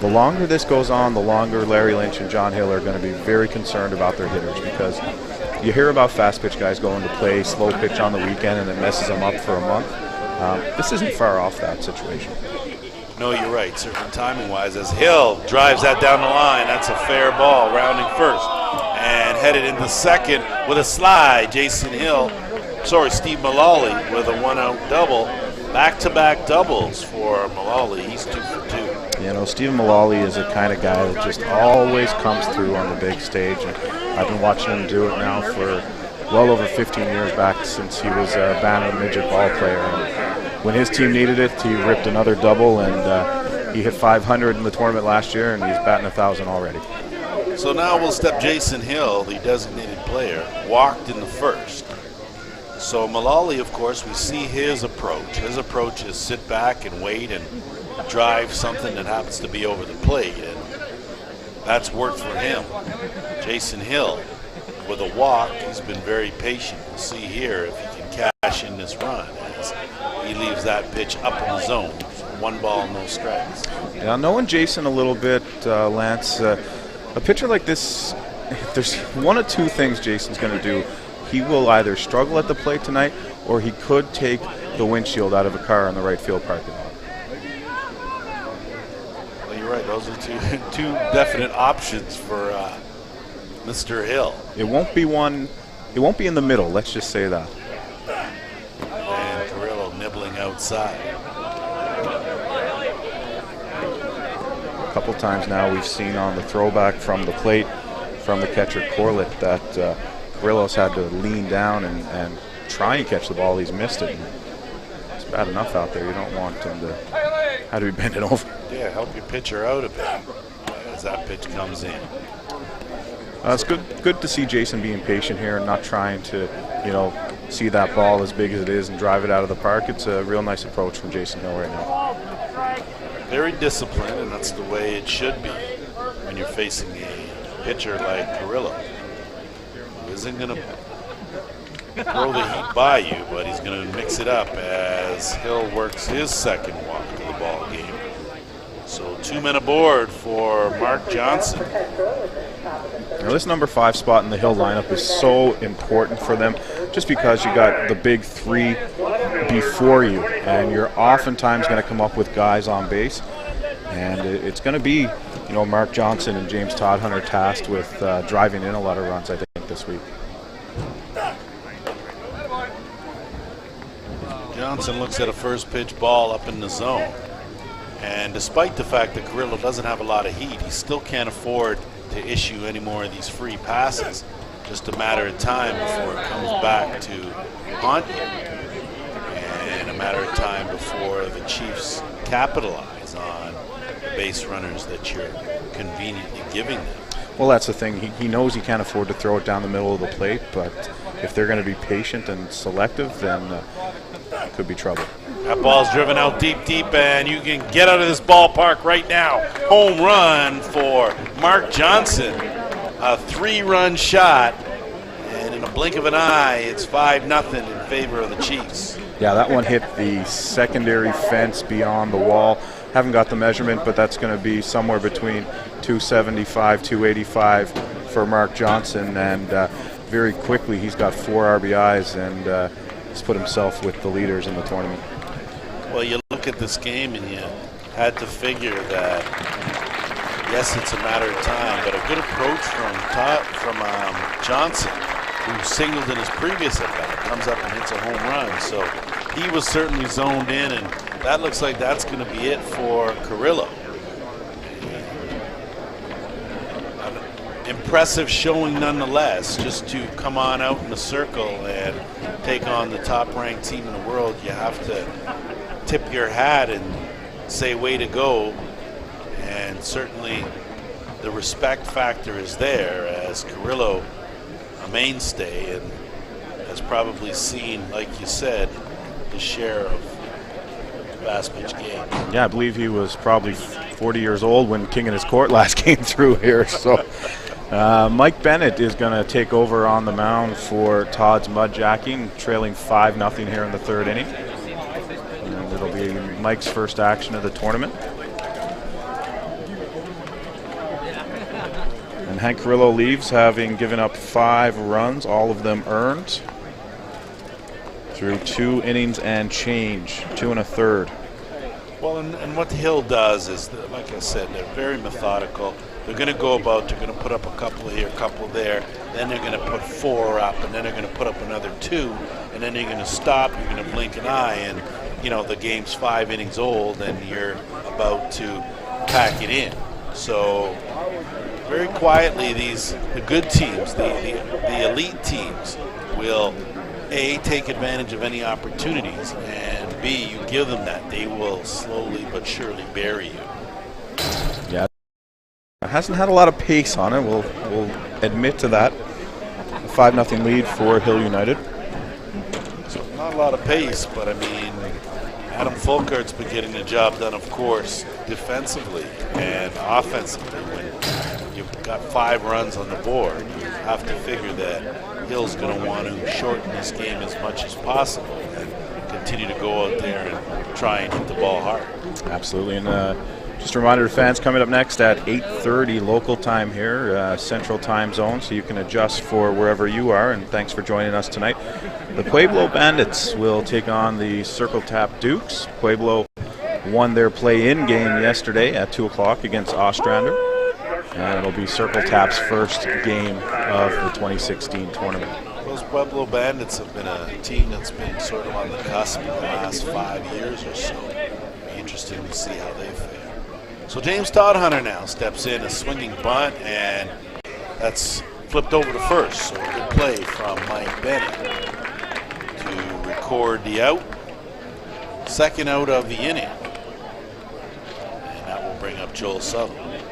the longer this goes on, the longer Larry Lynch and John Hill are going to be very concerned about their hitters, because you hear about fast pitch guys going to play slow pitch on the weekend and it messes them up for a month. This isn't far off that situation. No, you're right, certainly timing-wise, as Hill drives that down the line. That's a fair ball, rounding first. And headed into second with a slide. Steve Mullally with a one-out double. Back-to-back doubles for Mullally. He's 2 for 2. You know, Steve Mullally is the kind of guy that just always comes through on the big stage. And I've been watching him do it now for well over 15 years back since he was a Bantam midget ball player. And when his team needed it, he ripped another double, and he hit 500 in the tournament last year, and he's batting 1,000 already. So now we'll step Jason Hill, the designated player, walked in the first. So Mullally, of course, we see his approach. His approach is sit back and wait and drive something that happens to be over the plate, and that's worked for him. Jason Hill, with a walk, he's been very patient. We'll see here if he can cash in this run as he leaves that pitch up in the zone. 1 ball, no strikes. Now, knowing Jason a little bit, Lance, a pitcher like this, if there's one of two things Jason's going to do. He will either struggle at the plate tonight, or he could take the windshield out of a car in the right field parking lot. Well, you're right. Those are two definite options for Mr. Hill. It won't be one. It won't be in the middle. Let's just say that. And Carrillo nibbling outside. A couple times now we've seen on the throwback from the plate from the catcher Corlett that Carrillo's had to lean down and try and catch the ball. He's missed it. It's bad enough out there. You don't want him to have to be bending over. Yeah, help your pitcher out a bit as that pitch comes in. It's good to see Jason being patient here and not trying to, see that ball as big as it is and drive it out of the park. It's a real nice approach from Jason Hill right now. Very disciplined, and that's the way it should be when you're facing a pitcher like Carrillo. Isn't going to throw the heat by you, but he's going to mix it up as Hill works his second walk of the ball game. So 2 men aboard for Mark Johnson. Now this number 5 spot in the Hill lineup is so important for them just because you got the big 3 before you, and you're oftentimes going to come up with guys on base, and it's going to be Mark Johnson and James Todd Hunter tasked with driving in a lot of runs, I think, this week. Johnson looks at a first pitch ball up in the zone, and despite the fact that Carrillo doesn't have a lot of heat, he still can't afford to issue any more of these free passes. Just a matter of time before it comes back to haunt you, and a matter of time before the Chiefs capitalize on the base runners that you're conveniently giving them. Well, that's the thing. He knows he can't afford to throw it down the middle of the plate, but if they're going to be patient and selective, then it could be trouble. That ball's driven out deep, and you can get out of this ballpark right now. Home run for Mark Johnson. A 3-run shot, and in a blink of an eye, it's 5-0 in favor of the Chiefs. Yeah, that one hit the secondary fence beyond the wall. Haven't got the measurement, but that's going to be somewhere between 275, 285 for Mark Johnson, and very quickly he's got 4 RBIs and he's put himself with the leaders in the tournament. Well, you look at this game and you had to figure that, yes, it's a matter of time, but a good approach from Johnson, who singled in his previous at-bat, comes up and hits a home run. So he was certainly zoned in, and that looks like that's going to be it for Carrillo. Impressive showing nonetheless, just to come on out in the circle and take on the top-ranked team in the world. You have to tip your hat and say way to go, and certainly the respect factor is there as Carrillo, a mainstay, and has probably seen, like you said, his share of Fastpitch game. Yeah, I believe he was probably 40 years old when King in his court last came through here. So Mike Bennett is going to take over on the mound for Todd's Mudjacking, trailing 5-0 here in the 3rd inning. And it'll be Mike's first action of the tournament. And Hank Carrillo leaves, having given up 5 runs, all of them earned, through 2 innings and change, 2 1/3. Well, and what the Hill does is, like I said, they're very methodical. They're going to go about, they're going to put up a couple here, a couple there, then they're going to put 4 up, and then they're going to put up another 2, and then they're going to stop, you're going to blink an eye, and, the game's 5 innings old, and you're about to pack it in. So, very quietly, the good teams, the elite teams, will A, take advantage of any opportunities, and B, you give them that, they will slowly but surely bury you. Yeah, it hasn't had a lot of pace on it. We'll admit to that. A 5-0 lead for Hill United. So not a lot of pace, but I mean, Adam Folkert's been getting the job done, of course, defensively and offensively. When you've got 5 runs on the board, you have to figure that Hill's going to want to shorten this game as much as possible and continue to go out there and try and hit the ball hard. Absolutely, and just a reminder to fans, coming up next at 8:30 local time here, Central Time Zone, so you can adjust for wherever you are, and thanks for joining us tonight. The Pueblo Bandits will take on the Circle Tap Dukes. Pueblo won their play-in game yesterday at 2 o'clock against Ostrander, and it'll be Circle Tap's first game of the 2016 tournament. Those Pueblo Bandits have been a team that's been sort of on the cusp in the last 5 years or so. It'll be interesting to see how they fare. So James Todhunter now steps in, a swinging bunt, and that's flipped over to first. So a good play from Mike Bennett to record the out. Second out of the inning. And that will bring up Joel Sutherland.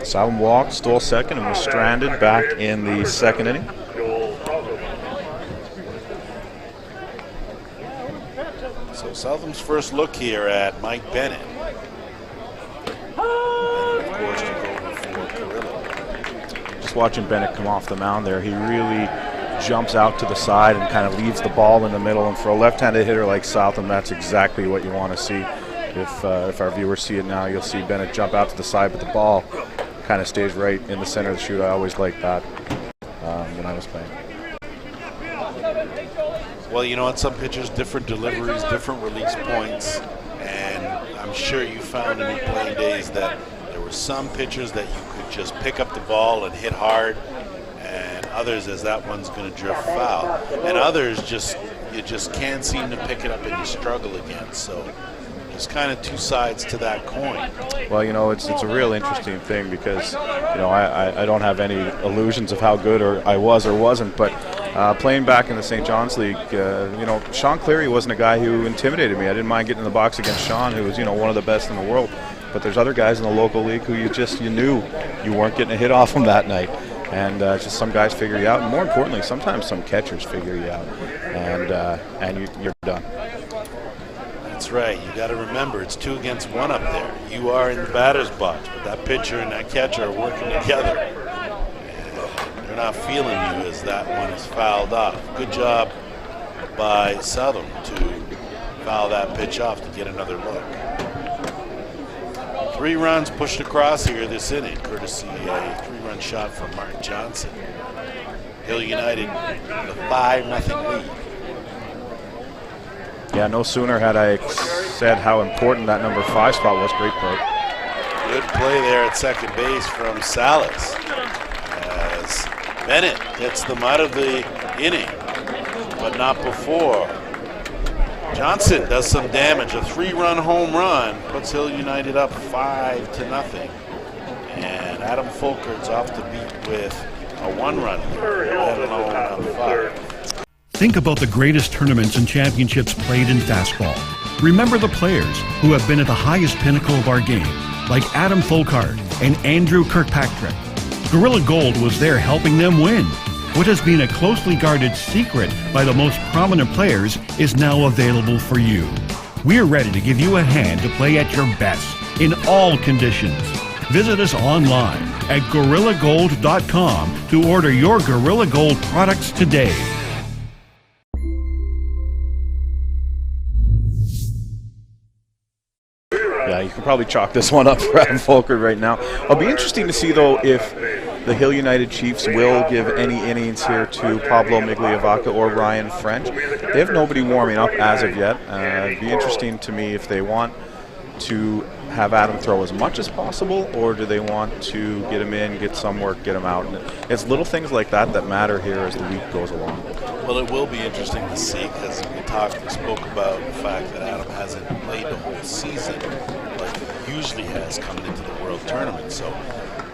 Sutherland walked, stole second, and was stranded back in the second inning. So Sutherland's first look here at Mike Bennett. And of course to go over for Carrillo. Just watching Bennett come off the mound there, he really jumps out to the side and kind of leaves the ball in the middle. And for a left-handed hitter like Southam, that's exactly what you want to see. If our viewers see it now, you'll see Bennett jump out to the side, but the ball kind of stays right in the center of the chute. I always liked that when I was playing. Well, you know, on some pitchers, different deliveries, different release points, and I'm sure you found in your playing days that there were some pitchers that you could just pick up the ball and hit hard, and others as that one's going to drift foul, and others you just can't seem to pick it up and you struggle against. So there's kind of two sides to that coin. Well, you know, it's a real interesting thing because, you know, I don't have any illusions of how good I was or wasn't, but playing back in the St. John's League, you know, Sean Cleary wasn't a guy who intimidated me. I didn't mind getting in the box against Sean, who was, you know, one of the best in the world. But there's other guys in the local league who you knew you weren't getting a hit off them that night. And just some guys figure you out, and more importantly, sometimes some catchers figure you out, and you're done. That's right. You got to remember, it's 2 against 1 up there. You are in the batter's box, but that pitcher and that catcher are working together. And they're not feeling you as that one is fouled off. Good job by Southern to foul that pitch off to get another look. 3 runs pushed across here this inning, courtesy a 3-run shot from Mark Johnson. Hill United with a 5-0 lead. Yeah, no sooner had I said how important that number 5 spot was. Great play. Good play there at second base from Salas as Bennett gets them out of the inning, but not before. Johnson does some damage. A 3-run home run puts Hill United up 5-0. And Adam Folkert's off the beat with a 1-run, let alone on 5. Think about the greatest tournaments and championships played in fastball. Remember the players who have been at the highest pinnacle of our game, like Adam Folkart and Andrew Kirkpatrick. Gorilla Gold was there helping them win. What has been a closely guarded secret by the most prominent players is now available for you. We're ready to give you a hand to play at your best in all conditions. Visit us online at GorillaGold.com to order your Gorilla Gold products today. Yeah, you can probably chalk this one up for Adam Folkert right now. It'll be interesting to see, though, if the Hill United Chiefs will give any innings here to Pablo Migliavaca or Ryan French. They have nobody warming up as of yet. It'd be interesting to me if they want to have Adam throw as much as possible, or do they want to get him in, get some work, get him out. And it's little things like that that matter here as the week goes along. Well, it will be interesting to see because we spoke about the fact that Adam hasn't played the whole season like he usually has coming into the World Tournament. So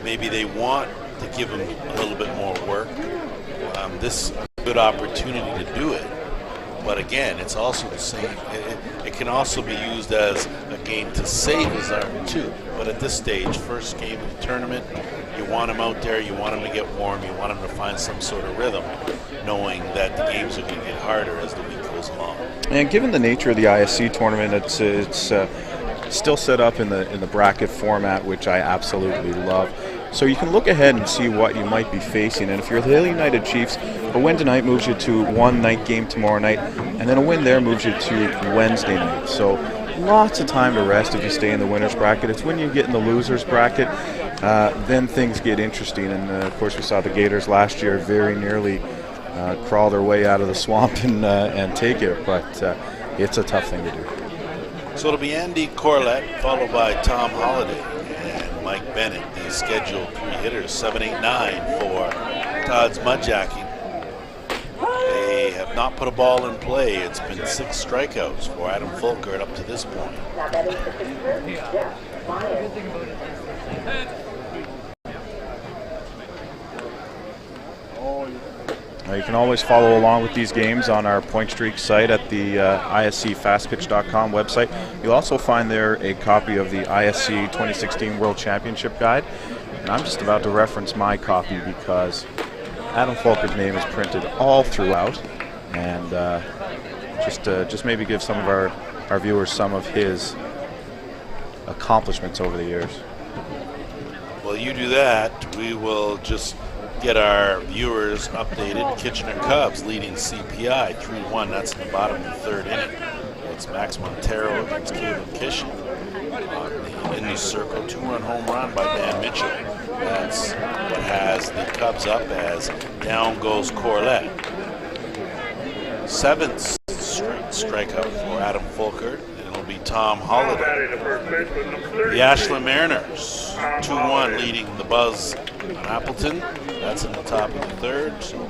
maybe they want to give him a little bit more work this is a good opportunity to do it. But again, it's also the same. It can also be used as a game to save his arm too. But at this stage, first game of the tournament, you want him out there, you want him to get warm, you want him to find some sort of rhythm, knowing that the games are going to get harder as the week goes along. And given the nature of the ISC tournament, it's still set up in the bracket format, which I absolutely love. So you can look ahead and see what you might be facing. And if you're the Hill United Chiefs, a win tonight moves you to one night game tomorrow night, and then a win there moves you to Wednesday night. So lots of time to rest if you stay in the winner's bracket. It's when you get in the loser's bracket, then things get interesting. And of course, we saw the Gators last year very nearly crawl their way out of the swamp and take it, but it's a tough thing to do. So it'll be Andy Corlett, followed by Tom Holliday and Mike Bennett, the scheduled 3 hitters, 7, 8, 9 for Todd's Mudjacking. They have not put a ball in play. It's been 6 strikeouts for Adam Fulkert up to this point. You can always follow along with these games on our Point Streak site at the ISCFastpitch.com website. You'll also find there a copy of the ISC 2016 World Championship Guide. And I'm just about to reference my copy because Adam Fulker's name is printed all throughout. And just maybe give some of our viewers some of his accomplishments over the years. Well, you do that. We will just get our viewers updated. Kitchener Cubs leading CPI 3-1. That's in the bottom of the 3rd inning. It's Max Montero against Caleb Kishin. In the circle, 2-run home run by Dan Mitchell. That's what has the Cubs up as down goes Corlett. 7th straight strikeout for Adam Fulkert. It'll be Tom Holliday. The Ashland Mariners, 2-1 leading the Buzz on Appleton. That's in the top of the 3rd. So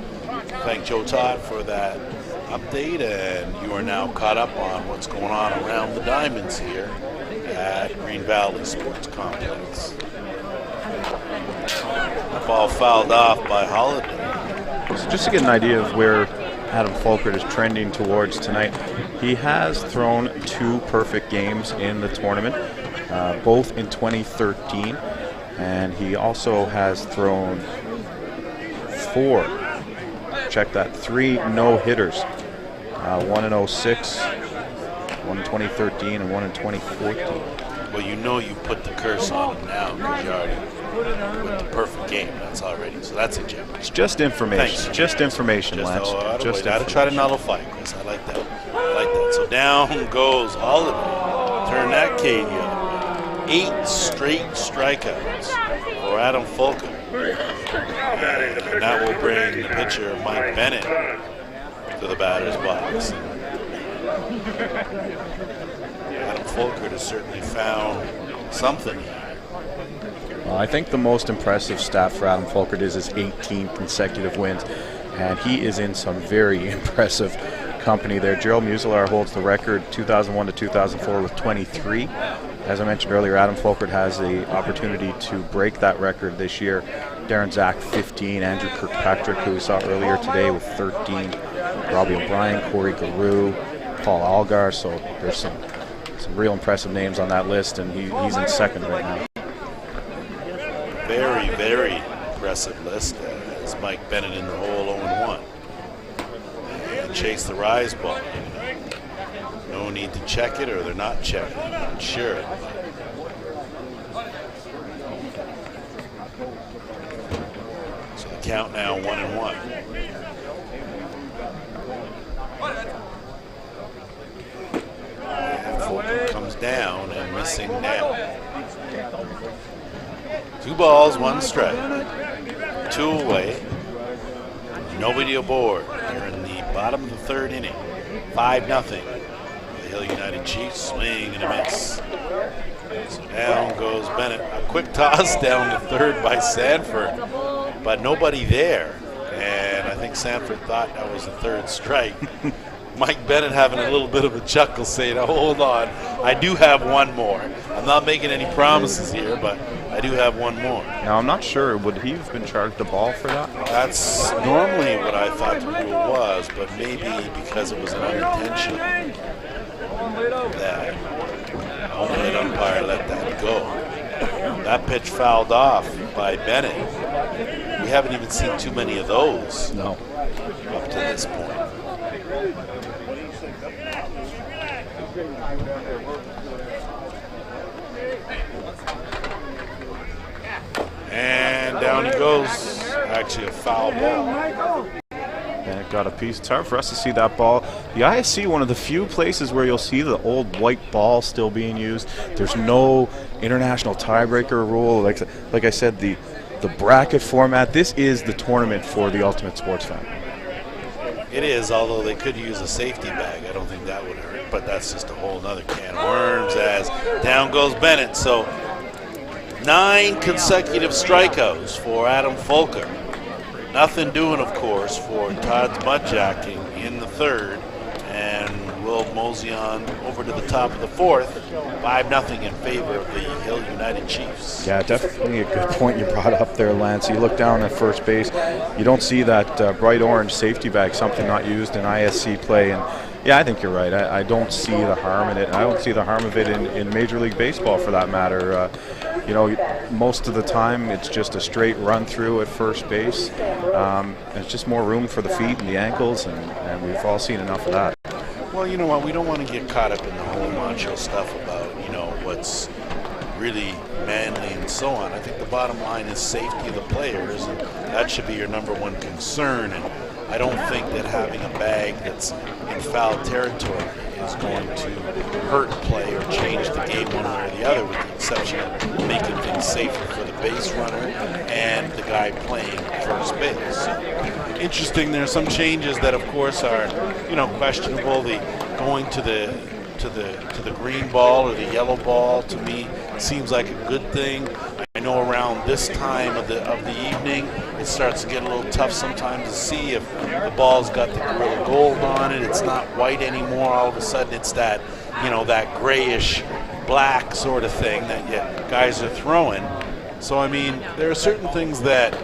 thank Joe Todd for that update, and you are now caught up on what's going on around the diamonds here at Green Valley Sports Complex. The ball fouled off by Holliday. So just to get an idea of where Adam Fulkert is trending towards tonight, he has thrown 2 perfect games in the tournament, both in 2013, and he also has thrown 4, check that, 3 no-hitters, 1 in 06, 1 in 2013, and 1 in 2014. Well, you know you put the curse on him now because you already with the perfect game. That's already, so that's a gem. It's just information. Thanks. Just information, Lance. Just got to try to nullify it, Chris. I like that. I like that. So down goes Holliday. Turn that K the other way. 8 straight strikeouts for Adam Fulker. And that will bring the pitcher Mike Bennett to the batter's box. Adam Fulker has certainly found something here. Well, I think the most impressive stat for Adam Fulkert is his 18 consecutive wins, and he is in some very impressive company there. Gerald Muselaar holds the record 2001 to 2004 with 23. As I mentioned earlier, Adam Fulkert has the opportunity to break that record this year. Darren Zach 15, Andrew Kirkpatrick, who we saw earlier today, with 13, Robbie O'Brien, Corey Garou, Paul Algar. So there's some real impressive names on that list, and he's in second right now. Very, very impressive list as Mike Bennett in the hole 0-1. And chase the rise ball. No need to check it, or they're not checking. I'm not sure. So the count now 1-1. And Fulton comes down and missing now. 2 balls, 1 strike. 2 away. Nobody aboard. They're in the bottom of the 3rd inning. 5-0. The Hill United Chiefs swing and a miss. So down goes Bennett. A quick toss down to 3rd by Sanford, but nobody there. And I think Sanford thought that was the 3rd strike. Mike Bennett having a little bit of a chuckle saying, oh, hold on, I do have 1 more. I'm not making any promises here, but I do have one more. Now, I'm not sure. Would he have been charged a ball for that? That's normally what I thought the rule was, but maybe because it was an unintentional, that home plate umpire let that go. That pitch fouled off by Bennett. We haven't even seen too many of those No. up to this point. And down he goes. Actually, a foul ball. And it got a piece. It's hard for us to see that ball. The ISC, one of the few places where you'll see the old white ball still being used. There's no international tiebreaker rule. Like I said, the bracket format. This is the tournament for the ultimate sports fan. It is, although they could use a safety bag. I don't think that would hurt, but that's just a whole other can of worms as down goes Bennett. So 9 consecutive strikeouts for Adam Fulker. Nothing doing, of course, for Todd's Mudjacking in the third, and we'll mosey on over to the top of the fourth, 5-0 in favor of the Hill United Chiefs. Yeah, definitely a good point you brought up there, Lance. You look down at first base, you don't see that bright orange safety bag, something not used in ISC play, and yeah, I think you're right. I don't see the harm in it. I don't see the harm of it in Major League Baseball, for that matter. Most of the time it's just a straight run through at first base. It's just more room for the feet and the ankles, and we've all seen enough of that. Well, you know what? We don't want to get caught up in the whole macho stuff about, what's really manly and so on. I think the bottom line is safety of the players, and that should be your number one concern. And I don't think that having a bag that's in foul territory is going to hurt play or change the game one way or the other, with the exception of making things safer for the base runner and the guy playing first base. So, interesting. There are some changes that, of course, are questionable. The going to the green ball or the yellow ball, to me, seems like a good thing. I know around this time of the evening, it starts to get a little tough sometimes to see if the ball's got the gorilla gold on it. It's not white anymore. All of a sudden, it's that that grayish black sort of thing that guys are throwing. So I mean, there are certain things that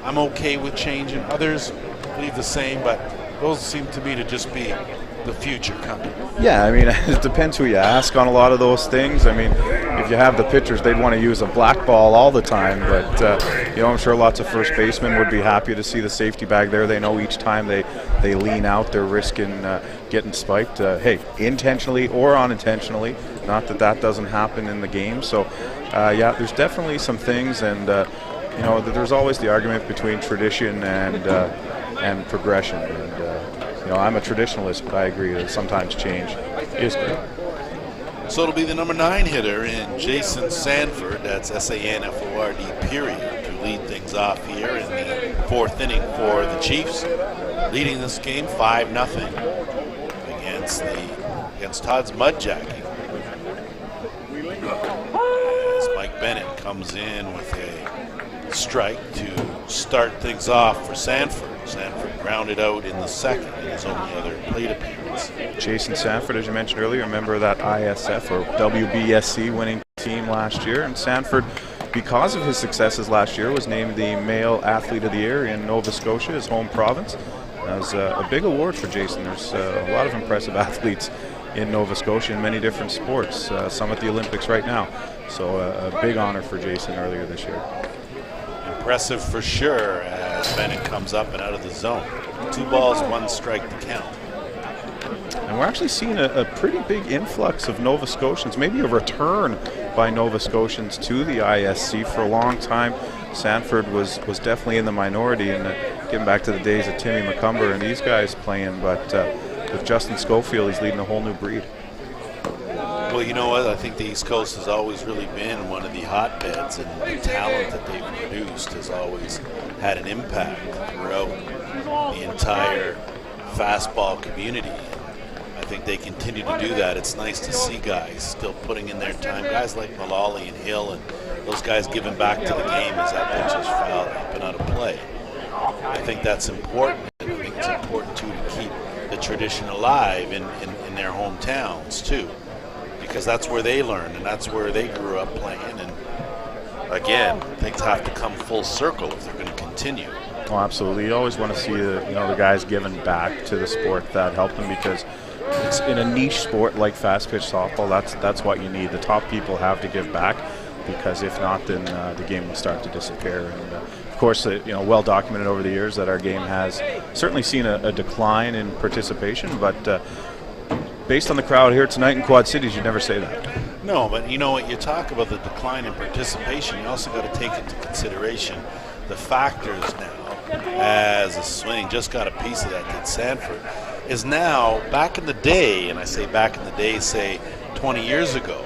I'm okay with changing. Others leave the same, but those seem to me to just be the future coming. Yeah, I mean, it depends who you ask on a lot of those things. I mean, if you have the pitchers, they'd want to use a black ball all the time, but I'm sure lots of first basemen would be happy to see the safety bag there. They know each time they lean out, they're risking getting spiked, intentionally or unintentionally. Not that doesn't happen in the game. So there's definitely some things, and there's always the argument between tradition and progression. And I'm a traditionalist, but I agree that sometimes change is good. So it'll be the number 9 hitter in Jason Sanford, that's Sanford, period, to lead things off here in the 4th inning for the Chiefs, leading this game 5-0 against Todd's Mudjacking. As Mike Bennett comes in with a strike to start things off for Sanford. Sanford grounded out in the second in his only other plate appearance. Jason Sanford, as you mentioned earlier, a member of that ISF or WBSC winning team last year. And Sanford, because of his successes last year, was named the Male Athlete of the Year in Nova Scotia, his home province. That was a big award for Jason. There's a lot of impressive athletes in Nova Scotia in many different sports, some at the Olympics right now. So a big honor for Jason earlier this year. Impressive for sure as Bennett comes up and out of the zone. 2 balls, 1 strike to count. And we're actually seeing a pretty big influx of Nova Scotians, maybe a return by Nova Scotians to the ISC. For a long time, Sanford was definitely in the minority, and getting back to the days of Timmy McCumber and these guys playing, but with Justin Schofield, he's leading a whole new breed. Well, you know what? I think the East Coast has always really been one of the hotbeds, and the talent that they've produced has always had an impact throughout the entire fastball community. I think they continue to do that. It's nice to see guys still putting in their time. Guys like Mullally and Hill, and those guys giving back to the game as that pitch is fouled up and out of play. I think that's important, and I think it's important, too, to keep the tradition alive in their hometowns, too. Because that's where they learned, and that's where they grew up playing, and again, things have to come full circle if they're going to continue. Oh, absolutely. You always want to see the guys giving back to the sport that helped them, because it's in a niche sport like fast pitch softball. That's what you need. The top people have to give back, because if not, then the game will start to disappear. And of course, well documented over the years that our game has certainly seen a decline in participation. But based on the crowd here tonight in Quad Cities, you'd never say that. No, but you know what? You talk about the decline in participation. You also got to take into consideration the factors now. As a swing, just got a piece of that, did Sanford, is now, back in the day, and I say back in the day, say 20 years ago,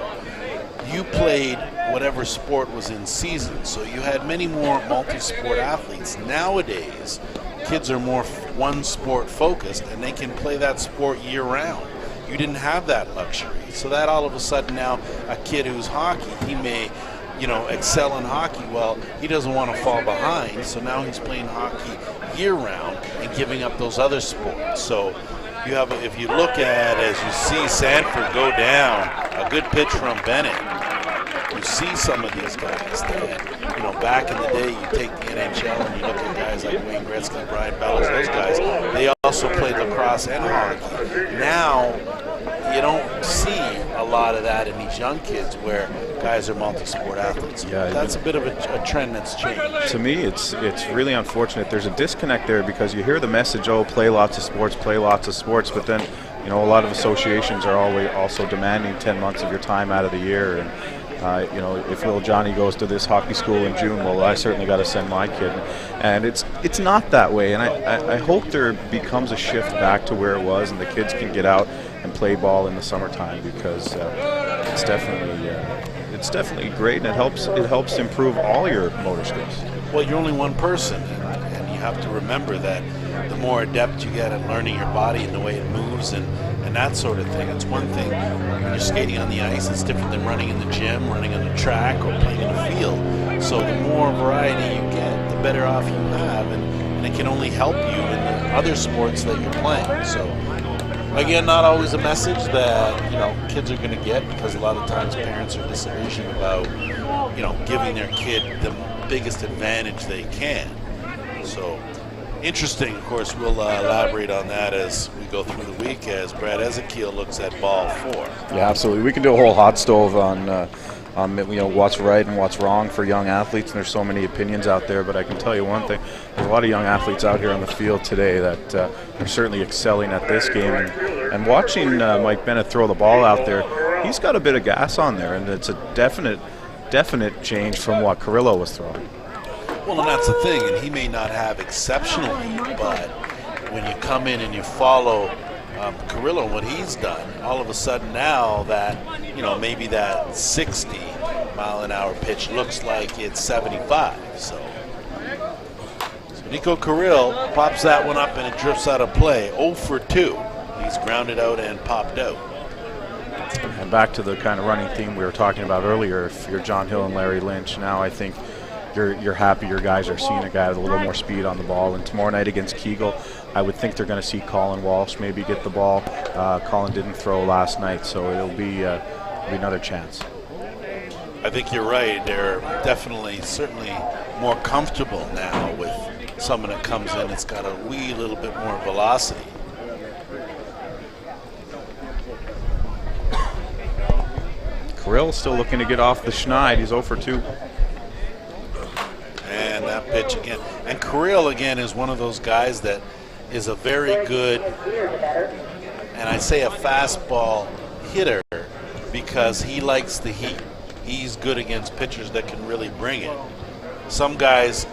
you played whatever sport was in season, so you had many more multi-sport athletes. Nowadays, kids are more one sport focused, and they can play that sport year-round. You didn't have that luxury, so that all of a sudden now, a kid who's hockey, he may excel in hockey. Well, he doesn't want to fall behind, so now he's playing hockey year-round and giving up those other sports. So you have, if you look at, as you see Sanford go down, a good pitch from Bennett. You see some of these guys that, back in the day, you take the NHL and you look at guys like Wayne Gretzky, Brian Bellows, those guys, they also played lacrosse and hockey. Now, you don't see a lot of that in these young kids where guys are multi-sport athletes. Yeah, that's a bit of a trend that's changed. To me, it's really unfortunate. There's a disconnect there, because you hear the message, play lots of sports, but then, a lot of associations are always also demanding 10 months of your time out of the year. And if little Johnny goes to this hockey school in June, well, I certainly got to send my kid. And it's not that way. And I hope there becomes a shift back to where it was, and the kids can get out and play ball in the summertime, because it's definitely great, and it helps improve all your motor skills. Well, you're only one person, and you have to remember that the more adept you get at learning your body and the way it moves and that sort of thing. It's one thing when you're skating on the ice, it's different than running in the gym, running on the track, or playing in the field. So the more variety you get, the better off you have, and it can only help you in the other sports that you're playing. So again, not always a message that kids are going to get, because a lot of times parents are disillusioned about giving their kid the biggest advantage they can. So interesting. Of course, we'll elaborate on that as we go through the week, as Brad Ezekiel looks at ball 4. Yeah, absolutely. We can do a whole hot stove on what's right and what's wrong for young athletes, and there's so many opinions out there. But I can tell you one thing: there's a lot of young athletes out here on the field today that are certainly excelling at this game. And watching Mike Bennett throw the ball out there, he's got a bit of gas on there, and it's a definite change from what Carrillo was throwing. Well, and that's the thing, and he may not have exceptional heat, but when you come in and you follow Carrillo and what he's done, all of a sudden now that, maybe that 60-mile-an-hour pitch looks like it's 75. So Nico Carrillo pops that one up and it drifts out of play. 0 for 2. He's grounded out and popped out. And back to the kind of running theme we were talking about earlier, if you're John Hill and Larry Lynch, now I think you're happy your guys are seeing a guy with a little more speed on the ball. And tomorrow night against Kegel, I would think they're going to see Colin Walsh maybe get the ball. Colin didn't throw last night, so it'll be another chance. I think you're right. They're certainly more comfortable now with someone that comes in that's got a wee little bit more velocity. Carrill still looking to get off the schneid. He's 0 for 2. And that pitch again. And Carrill, again, is one of those guys that is a very good, and I say a fastball hitter, because he likes the heat. He's good against pitchers that can really bring it. Some guys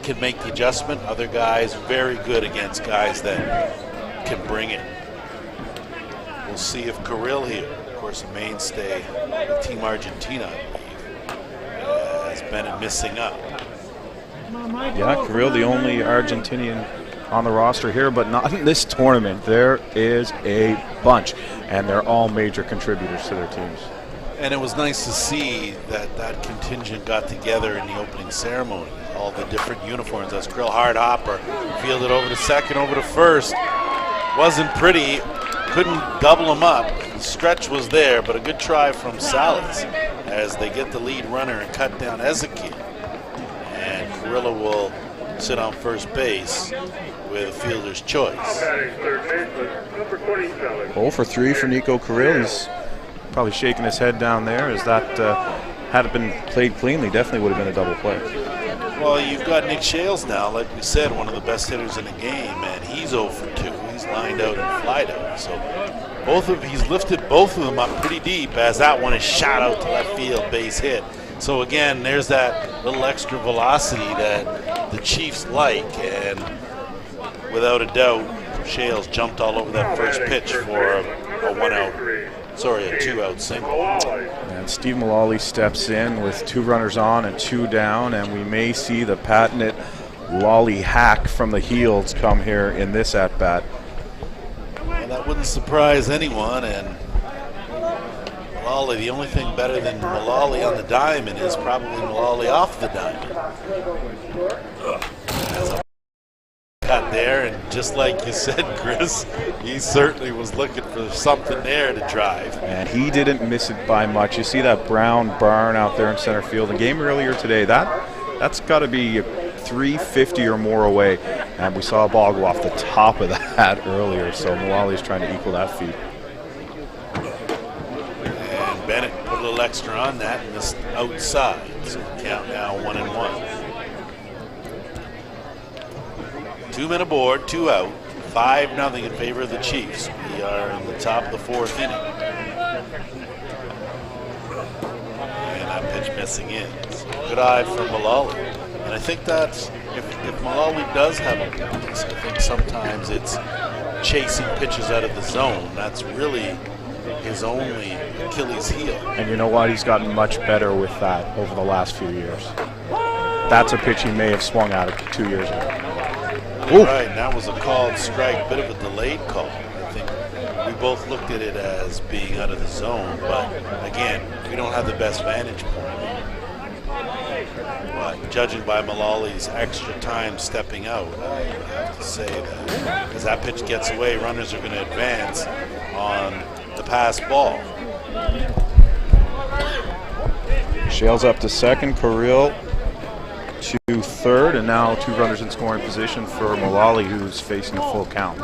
can make the adjustment. Other guys very good against guys that can bring it. We'll see if Carrill here, of course, a mainstay of Team Argentina, I believe, has been missing up. Yeah, Carrill, the only Argentinian on the roster here, but not in this tournament. There is a bunch, and they're all major contributors to their teams. And it was nice to see that contingent got together in the opening ceremony. All the different uniforms. That's Krill hard hopper, fielded over to second, over to first. Wasn't pretty, couldn't double him up. The stretch was there, but a good try from Salas as they get the lead runner and cut down Ezekiel. And Carrillo will sit on first base with a fielder's choice. 0 for 3 for Nico Carrillo. He's probably shaking his head down there, as that, had it been played cleanly, definitely would have been a double play. Well, you've got Nick Shales now, like we said, one of the best hitters in the game, and he's 0 for 2. He's lined out and flied out. So he's lifted both of them up pretty deep, as that one is shot out to left field, base hit. So again, there's that little extra velocity that the Chiefs like, and without a doubt, Shales jumped all over that first pitch for a 2-out single. And Steve Mullally steps in with 2 runners on and 2 down, and we may see the patented Lolly hack from the heels come here in this at-bat. Well, that wouldn't surprise anyone, and Mullally, the only thing better than Mullally on the diamond is probably Mullally off the diamond. As a cut there, and just like you said, Chris, he certainly was looking for something there to drive. And he didn't miss it by much. You see that brown barn out there in center field. The game earlier today, that's got to be 350 or more away, and we saw a ball go off the top of that earlier, so Mullally's trying to equal that feat. And Bennett put a little extra on that and missed outside, so count now 1-1. 2 men aboard, 2 out, 5-0 in favor of the Chiefs. We are in the top of the 4th inning. And that pitch missing in. So good eye from Mullally. And I think that's, if Mullally does have a weakness, I think sometimes it's chasing pitches out of the zone. That's really his only Achilles heel. And you know what? He's gotten much better with that over the last few years. That's a pitch he may have swung at it 2 years ago. Right, and that was a called strike, bit of a delayed call. I think we both looked at it as being out of the zone, but again, we don't have the best vantage point. But judging by Mullally's extra time stepping out, I have to say that as that pitch gets away, runners are going to advance on the pass ball. Shales up to second, Carrillo to third, and now 2 runners in scoring position for Mullally, who's facing a full count.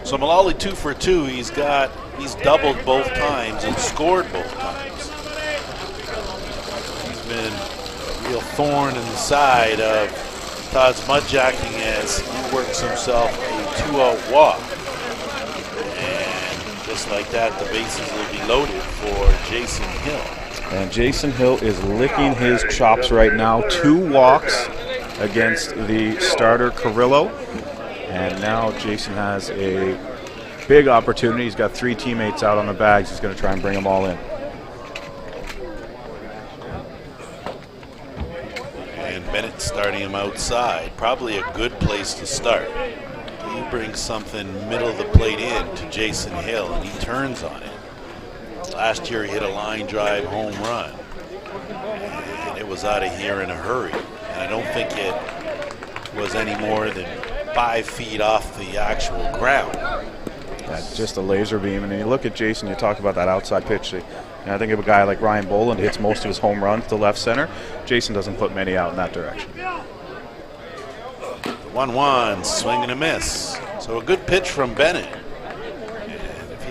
So Mullally 2 for 2. He's doubled both times and scored both times. He's been a real thorn in the side of Todd's Mudjacking as he works himself a 2-out walk. And just like that, the bases will be loaded for Jason Hill. And Jason Hill is licking his chops right now. 2 walks against the starter Carrillo. And now Jason has a big opportunity. He's got 3 teammates out on the bags. He's going to try and bring them all in. And Bennett starting him outside. Probably a good place to start. He brings something middle of the plate in to Jason Hill, and he turns on it. Last year he hit a line drive home run, and it was out of here in a hurry. And I don't think it was any more than 5 feet off the actual ground. That's just a laser beam. And then you look at Jason, you talk about that outside pitch. And I think of a guy like Ryan Boland hits most of his home runs to left center. Jason doesn't put many out in that direction. 1-1, swing and a miss. So a good pitch from Bennett.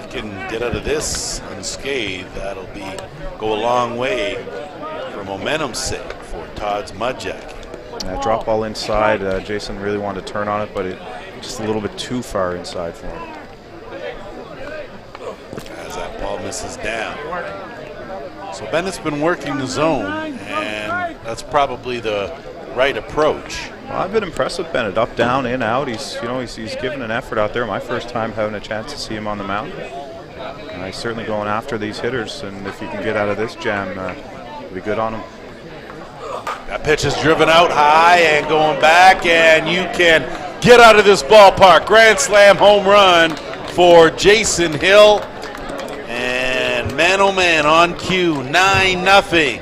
Can get out of this unscathed, that'll go a long way for momentum's sake for Todd's Mudjacking. That drop ball inside, Jason really wanted to turn on it, but it just a little bit too far inside for him. As that ball misses down. So Bennett's been working the zone, and that's probably the right approach. Well, I've been impressed with Bennett, up, down, in, out. He's given an effort out there. My first time having a chance to see him on the mound. He's certainly going after these hitters, and if he can get out of this jam, it'll be good on him. That pitch is driven out high and going back, and you can get out of this ballpark. Grand slam home run for Jason Hill, and man oh man on cue, 9-0.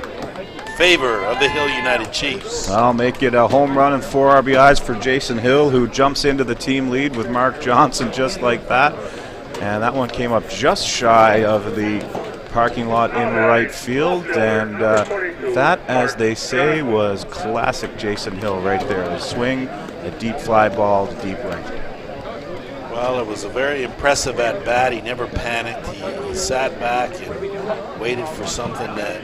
Favor of the Hill United Chiefs. I'll make it a home run and 4 RBIs for Jason Hill, who jumps into the team lead with Mark Johnson just like that. And that one came up just shy of the parking lot in right field, and that, as they say, was classic Jason Hill right there. A swing, a deep fly ball to deep right. Well, it was a very impressive at-bat. He never panicked. He sat back and waited for something that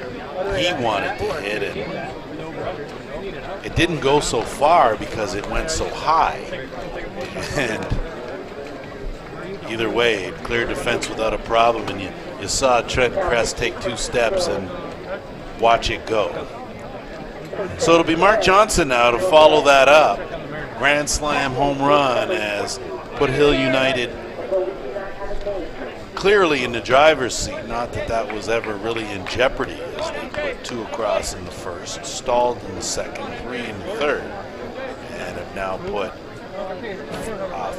he wanted to hit, and it didn't go so far because it went so high. And either way, it cleared the fence without a problem, and you saw Trent Kress take 2 steps and watch it go. So it'll be Mark Johnson now to follow that up. Grand slam home run as put Hill United clearly in the driver's seat. Not that that was ever really in jeopardy, as they put 2 across in the first, stalled in the second, 3 in the third, and have now put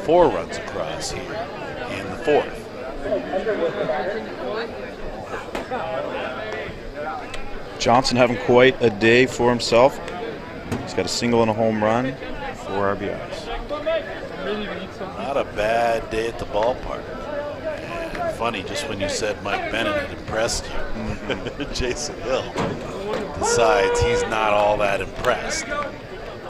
4 runs across here in the fourth. Johnson having quite a day for himself. He's got a single and a home run, 4 RBIs. Not a bad day at the ballpark. And funny, just when you said Mike Bennett had impressed you, Jason Hill decides he's not all that impressed.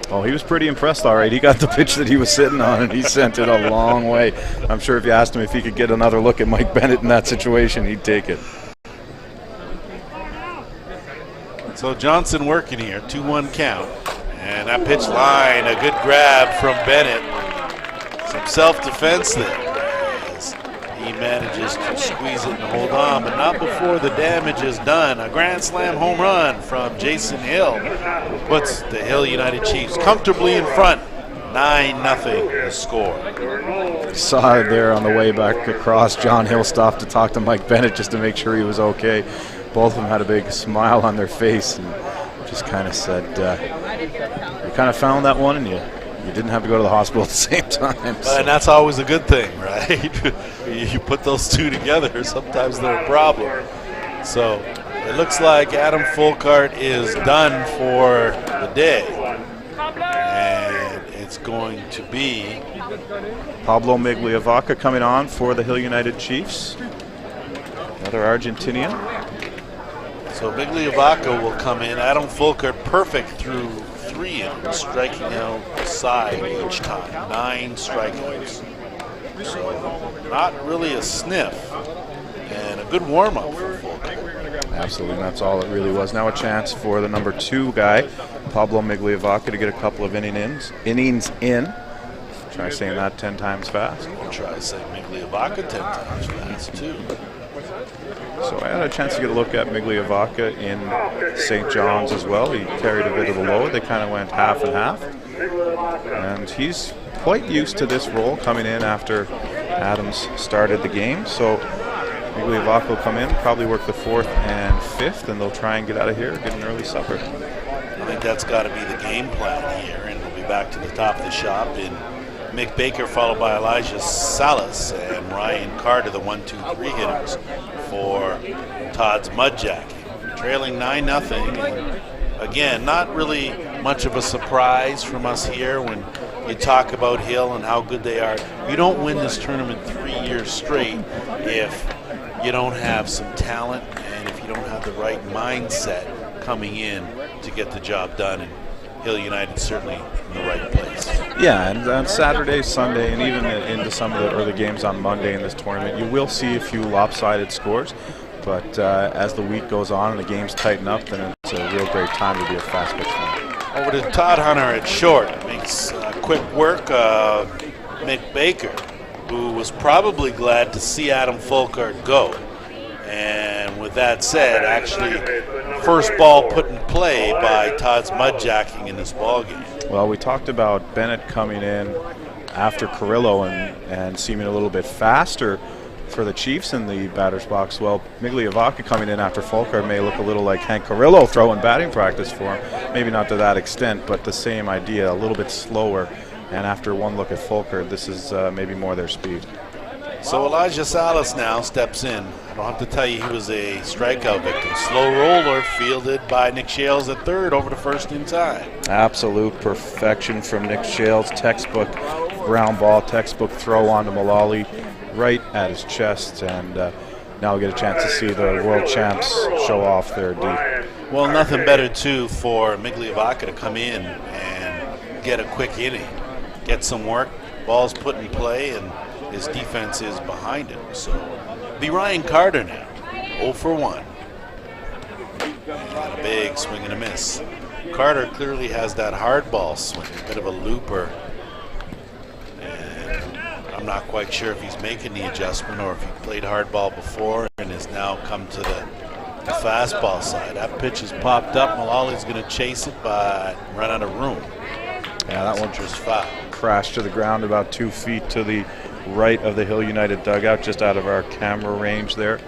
Oh, he was pretty impressed, all right. He got the pitch that he was sitting on, and he sent it a long way. I'm sure if you asked him if he could get another look at Mike Bennett in that situation, he'd take it. So Johnson working here, 2-1 count. And that pitch line, a good grab from Bennett. Some self-defense there as he manages to squeeze it and hold on, but not before the damage is done. A grand slam home run from Jason Hill puts the Hill United Chiefs comfortably in front. 9-0 the score. Saw it there on the way back across. John Hill stopped to talk to Mike Bennett just to make sure he was okay. Both of them had a big smile on their face and just kind of said, you kind of found that one and you didn't have to go to the hospital at the same time. So. And that's always a good thing, right? You put those 2 together, sometimes they're a problem. So it looks like Adam Folkart is done for the day. And it's going to be Pablo Migliavaca coming on for the Hill United Chiefs. Another Argentinian. So Migliavaca will come in. Adam Folkart perfect through 3 innings, striking outside each time. 9 strikeouts. So not really a sniff. And a good warm-up for Folkart. Absolutely, that's all it really was. Now a chance for the number 2 guy, Pablo Migliavaca, to get a couple of innings in. Try saying that 10 times fast. We'll try saying Migliavaca 10 times fast, too. So I had a chance to get a look at Migliavaca in St. John's as well. He carried a bit of the load. They kind of went half and half. And he's quite used to this role coming in after Adams started the game. So Migliavaca will come in, probably work the 4th and 5th, and they'll try and get out of here, get an early supper. I think that's got to be the game plan here, and we'll be back to the top of the shop in Mick Baker, followed by Elijah Salas and Ryan Carter, the 1-2-3 hitters for Todd's Mudjacking. Trailing 9-0. And again, not really much of a surprise from us here when you talk about Hill and how good they are. You don't win this tournament 3 years straight if you don't have some talent and if you don't have the right mindset coming in to get the job done. And Hill United certainly in the right place. Yeah, and on Saturday, Sunday, and even into some of the early games on Monday in this tournament, you will see a few lopsided scores. But as the week goes on and the games tighten up, then it's a real great time to be a Fastpitch fan. Over to Todd Hunter at short. Makes quick work of Mick Baker, who was probably glad to see Adam Folkart go. And with that said, actually, first ball put in play by Todd's Mudjacking in this ballgame. Well, we talked about Bennett coming in after Carrillo and seeming a little bit faster for the Chiefs in the batter's box. Well, Migliavaca coming in after Folkart may look a little like Hank Carrillo throwing batting practice for him. Maybe not to that extent, but the same idea, a little bit slower. And after one look at Folkart, this is maybe more their speed. So Elijah Salas now steps in. I don't have to tell you he was a strikeout victim. Slow roller fielded by Nick Shales at third, over to first in time. Absolute perfection from Nick Shales. Textbook ground ball, textbook throw onto Mullally right at his chest. And now we'll get a chance to see the world champs show off their D. Well, nothing better, too, for Mudjacking to come in and get a quick inning, get some work, ball's put in play, and his defense is behind him. So, be Ryan Carter now, 0 for 1. And a big swing and a miss. Carter clearly has that hard ball swing, a bit of a looper. And I'm not quite sure if he's making the adjustment or if he played hardball before and has now come to the fastball side. That pitch has popped up. Malali's going to chase it, but run out of room. Yeah, that one just foul. Crashed to the ground about 2 feet to the right of the Hill United dugout, just out of our camera range there.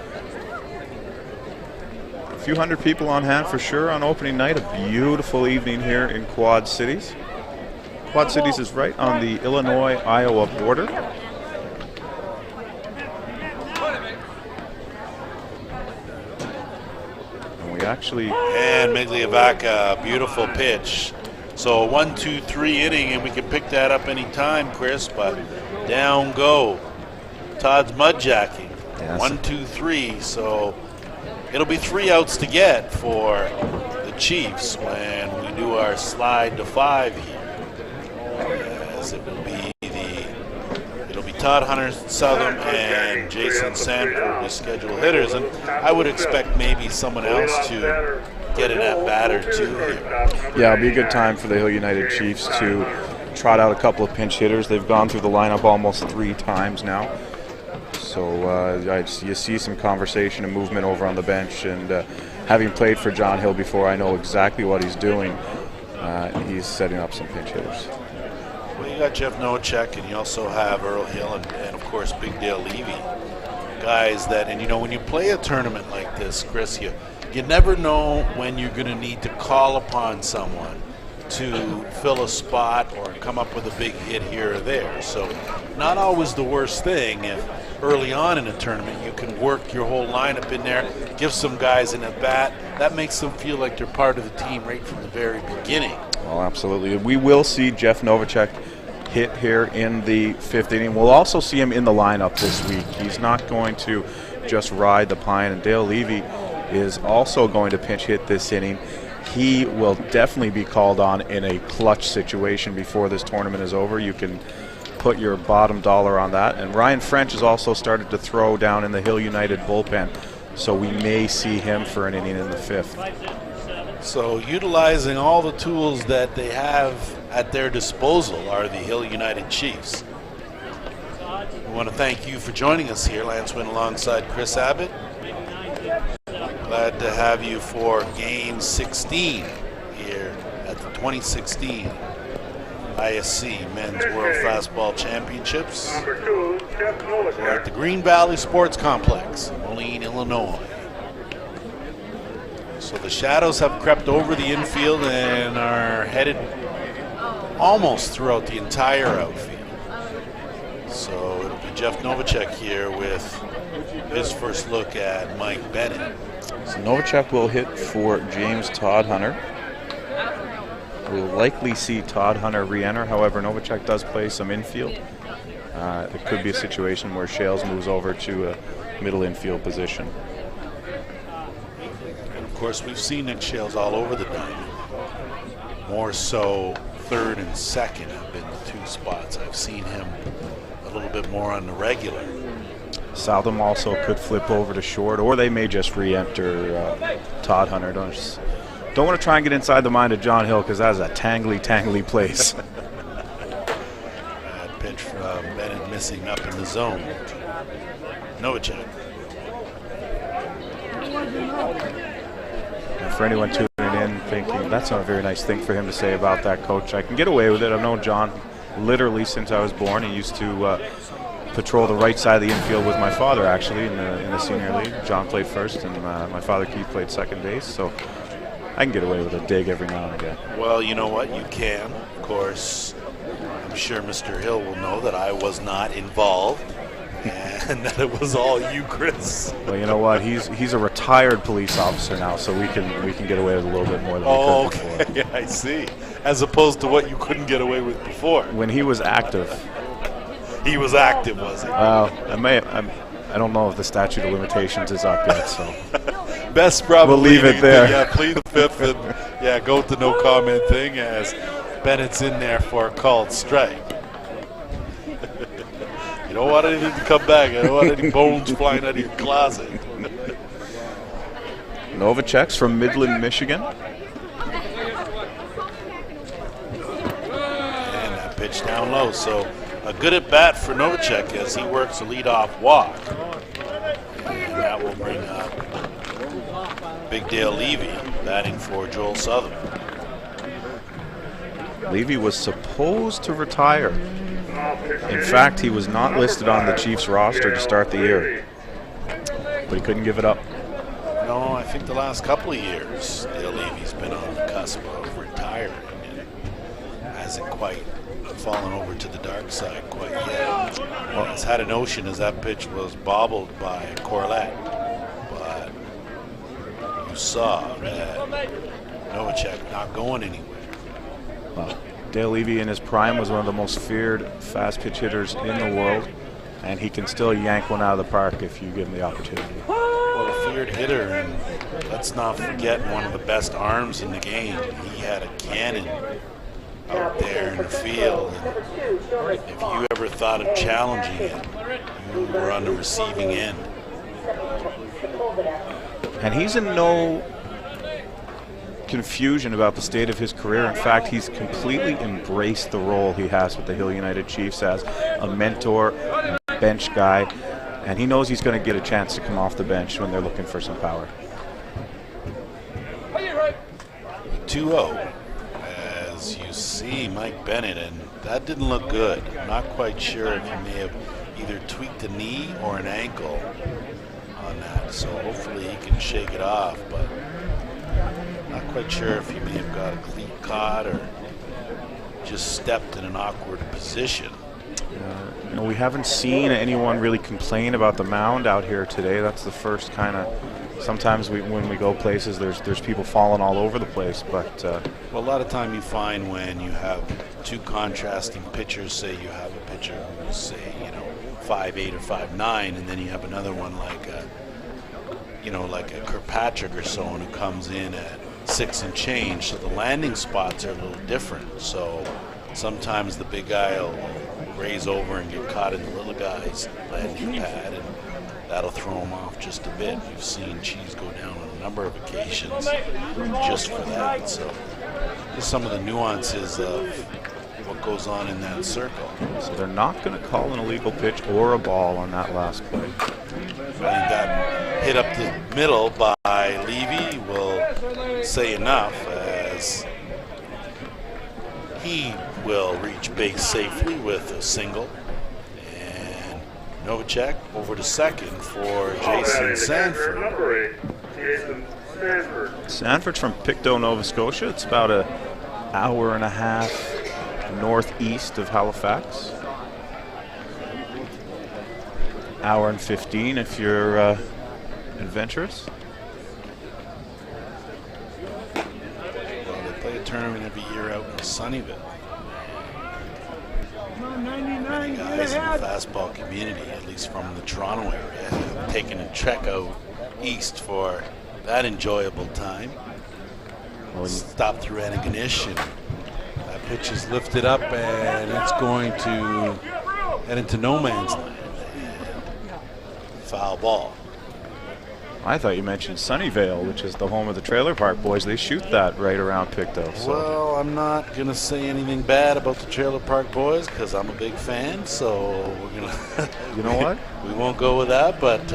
A few hundred people on hand for sure on opening night. A beautiful evening here in Quad Cities. Quad Cities is right on the Illinois-Iowa border. And we actually... And Mudjacking, beautiful pitch. So a 1-2-3 inning, and we can pick that up anytime, Chris, but down go. Todd's Mudjacking. Yes. 1-2-3, so it'll be 3 outs to get for the Chiefs when we do our slide to 5 here. As it will be Todd Hunter Southern and Jason Sanford, the scheduled hitters, and I would expect maybe someone else to get an at-bat or two here. Yeah, it'll be a good time for the Hill United Chiefs to trot out a couple of pinch hitters. They've gone through the lineup almost 3 times now. So you see some conversation and movement over on the bench, and having played for John Hill before, I know exactly what he's doing. He's setting up some pinch hitters. Well, you got Jeff Nowacek, and you also have Earl Hill and of course, Big Dale Levy. Guys that, and you know, when you play a tournament like this, Chris, you never know when you're going to need to call upon someone to fill a spot or come up with a big hit here or there. So not always the worst thing if early on in a tournament you can work your whole lineup in there, give some guys an at-bat. That makes them feel like they're part of the team right from the very beginning. Well, absolutely. We will see Jeff Nowacek hit here in the 5th inning. We'll also see him in the lineup this week. He's not going to just ride the pine, and Dale Levy is also going to pinch hit this inning. He will definitely be called on in a clutch situation before this tournament is over. You can put your bottom dollar on that. And Ryan French has also started to throw down in the Hill United bullpen, so we may see him for an inning in the 5th. So utilizing all the tools that they have at their disposal are the Hill United Chiefs. We want to thank you for joining us here, Lance Wynn alongside Chris Abbott. Glad to have you for Game 16 here at the 2016 ISC Men's World Fastball Championships. We're at the Green Valley Sports Complex, Moline, Illinois. So the shadows have crept over the infield and are headed almost throughout the entire outfield. So it'll be Jeff Nowacek here with his first look at Mike Bennett. So Nowacek will hit for James Todd Hunter. We'll likely see Todd Hunter re-enter. However, Nowacek does play some infield. It could be a situation where Shales moves over to a middle infield position. And of course, we've seen Nick Shales all over the diamond. More so, 3rd and 2nd have been the 2 spots. I've seen him a little bit more on the regular. Southam also could flip over to short, or they may just re-enter Todd Hunter. Don't want to try and get inside the mind of John Hill, because that's a tangly place. Bad pitch from Bennett, missing up in the zone. Nowacek. And for anyone tuning in thinking, that's not a very nice thing for him to say about that coach, I can get away with it. I've known John literally since I was born. He used to patrol the right side of the infield with my father, actually, in the senior league. John played first, and my father, Keith, played second base. So I can get away with a dig every now and again. Well, you know what? You can. Of course, I'm sure Mr. Hill will know that I was not involved and that it was all you, Chris. Well, you know what? He's a retired police officer now, so we can get away with a little bit more than we could before. Yeah, I see. As opposed to what you couldn't get away with before. When he was active. He was active, was he? Well, I don't know if the statute of limitations is up yet, so Best probably we'll leave it there. Yeah, plead the fifth and go with the no comment thing as Bennett's in there for a called strike. You don't want anything to come back. I don't want any bones flying out of your closet. Novacek's from Midland, Michigan. And that pitch down low. So a good at bat for Novacek as he works a leadoff walk. And that will bring up Big Dale Levy batting for Joel Southern. Levy was supposed to retire. In fact, he was not listed on the Chiefs roster to start the year, but he couldn't give it up. No, I think the last couple of years, Dale Levy's been on the cusp of retiring and hasn't quite fallen over to the dark side quite yet. Well, he's had a notion as that pitch was bobbled by Corlett, but you saw that Novacek not going anywhere. Well, Dale Levy in his prime was one of the most feared fast pitch hitters in the world, and he can still yank one out of the park if you give him the opportunity. Well, a feared hitter, and let's not forget one of the best arms in the game. He had a cannon out there in the field, and if you ever thought of challenging him, you were on the receiving end. And he's in no confusion about the state of his career. In fact, he's completely embraced the role he has with the Hill United Chiefs as a mentor, a bench guy, and he knows he's going to get a chance to come off the bench when they're looking for some power. 2-0 as you see Mike Bennett, and that didn't look good. I'm not quite sure if he may have either tweaked a knee or an ankle on that, so hopefully he can shake it off, but not quite sure if he may have got a cleat caught or just stepped in an awkward position. You know, we haven't seen anyone really complain about the mound out here today. That's the first kind of. Sometimes when we go places, there's people falling all over the place. But well, a lot of time you find when you have two contrasting pitchers. Say you have a pitcher who's say 5'8" or 5'9", and then you have another one like a Kirkpatrick or so on who comes in at 6 and change. So the landing spots are a little different. So sometimes the big guy will raise over and get caught in the little guy's landing pad, and that'll throw him off just a bit. You've seen Cheese go down on a number of occasions just for that. So just some of the nuances of what goes on in that circle. So they're not going to call an illegal pitch or a ball on that last play. I think that hit up the middle by Levy will say enough as he will reach base safely with a single. And Novacek over to second for Jason Sanford. Sanford's from Pictou, Nova Scotia. It's about an hour and a half northeast of Halifax. Hour and 15 if you're adventurous. Well, they play a tournament every year out in Sunnyvale. Many guys in the fastball community, at least from the Toronto area, have taken a trek out east for that enjoyable time. Stop through Antigonish, and that pitch is lifted up, and it's going to head into no man's land. Foul ball. I thought you mentioned Sunnyvale, which is the home of the Trailer Park Boys. They shoot that right around Pictou. So. Well, I'm not going to say anything bad about the Trailer Park Boys because I'm a big fan, so we're going to... You know what? We won't go with that, but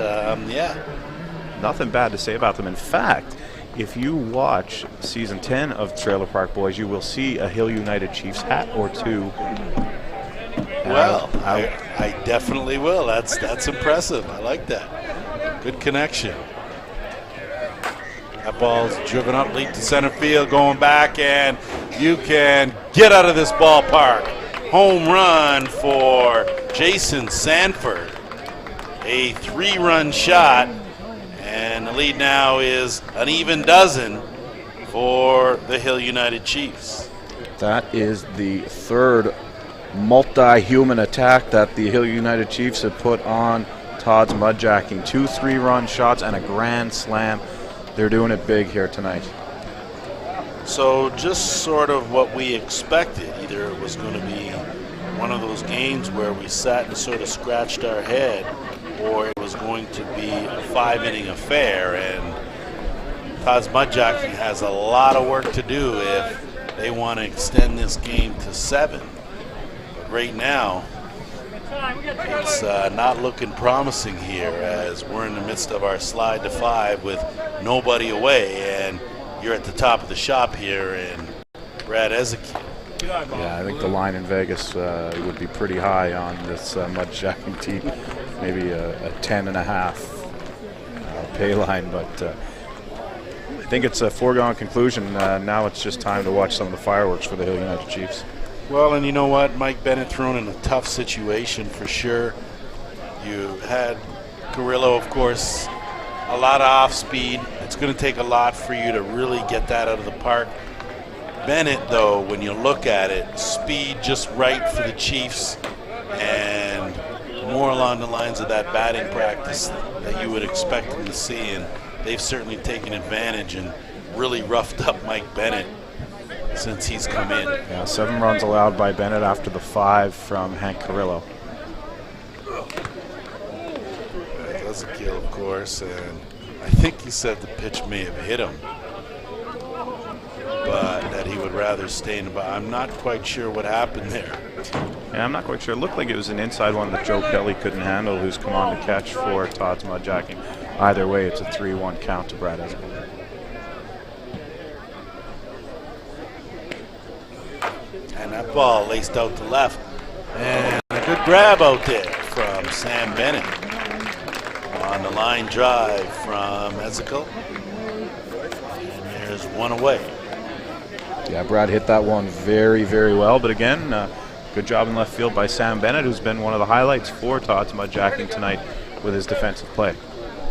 yeah. Nothing bad to say about them. In fact, if you watch Season 10 of Trailer Park Boys, you will see a Hill United Chiefs hat or two. Well, I definitely will. That's impressive. I like that. Good connection. That ball's driven up late to center field, going back, and you can get out of this ballpark. Home run for Jason Sanford. A 3-run shot, and the lead now is an even dozen for the Hill United Chiefs. That is the third multi-human attack that the Hill United Chiefs have put on Todd's Mudjacking. 2 3-run shots and a grand slam. They're doing it big here tonight. So just sort of what we expected. Either it was going to be one of those games where we sat and sort of scratched our head, or it was going to be a 5-inning affair. And Todd's Mudjacking has a lot of work to do if they want to extend this game to 7. But right now, it's not looking promising here, as we're in the midst of our slide to 5 with nobody away, and you're at the top of the shop here in Brad Ezekiel. Yeah, I think the line in Vegas would be pretty high on this Mudjacking team. Maybe a 10.5 pay line, but I think it's a foregone conclusion. Now it's just time to watch some of the fireworks for the Hill United Chiefs. Well, and you know what? Mike Bennett thrown in a tough situation for sure. You had Carrillo, of course, a lot of off speed. It's going to take a lot for you to really get that out of the park. Bennett, though, when you look at it, speed just right for the Chiefs, and more along the lines of that batting practice that you would expect them to see, and they've certainly taken advantage and really roughed up Mike Bennett since he's come in. Yeah, 7 runs allowed by Bennett after the 5 from Hank Carrillo. That was a kill, of course, and I think he said the pitch may have hit him, but that he would rather stay in the box. I'm not quite sure what happened there. Yeah, I'm not quite sure. It looked like it was an inside one that Joe Kelly couldn't handle, who's come on to catch for Todd's Mudjacking. Either way, it's a 3-1 count to Brad Ezekiel. And that ball laced out to left. And a good grab out there from Sam Bennett. On the line drive from Ezekiel. And there's one away. Yeah, Brad hit that one very, very well. But again, good job in left field by Sam Bennett, who's been one of the highlights for Todd's Mudjacking tonight with his defensive play.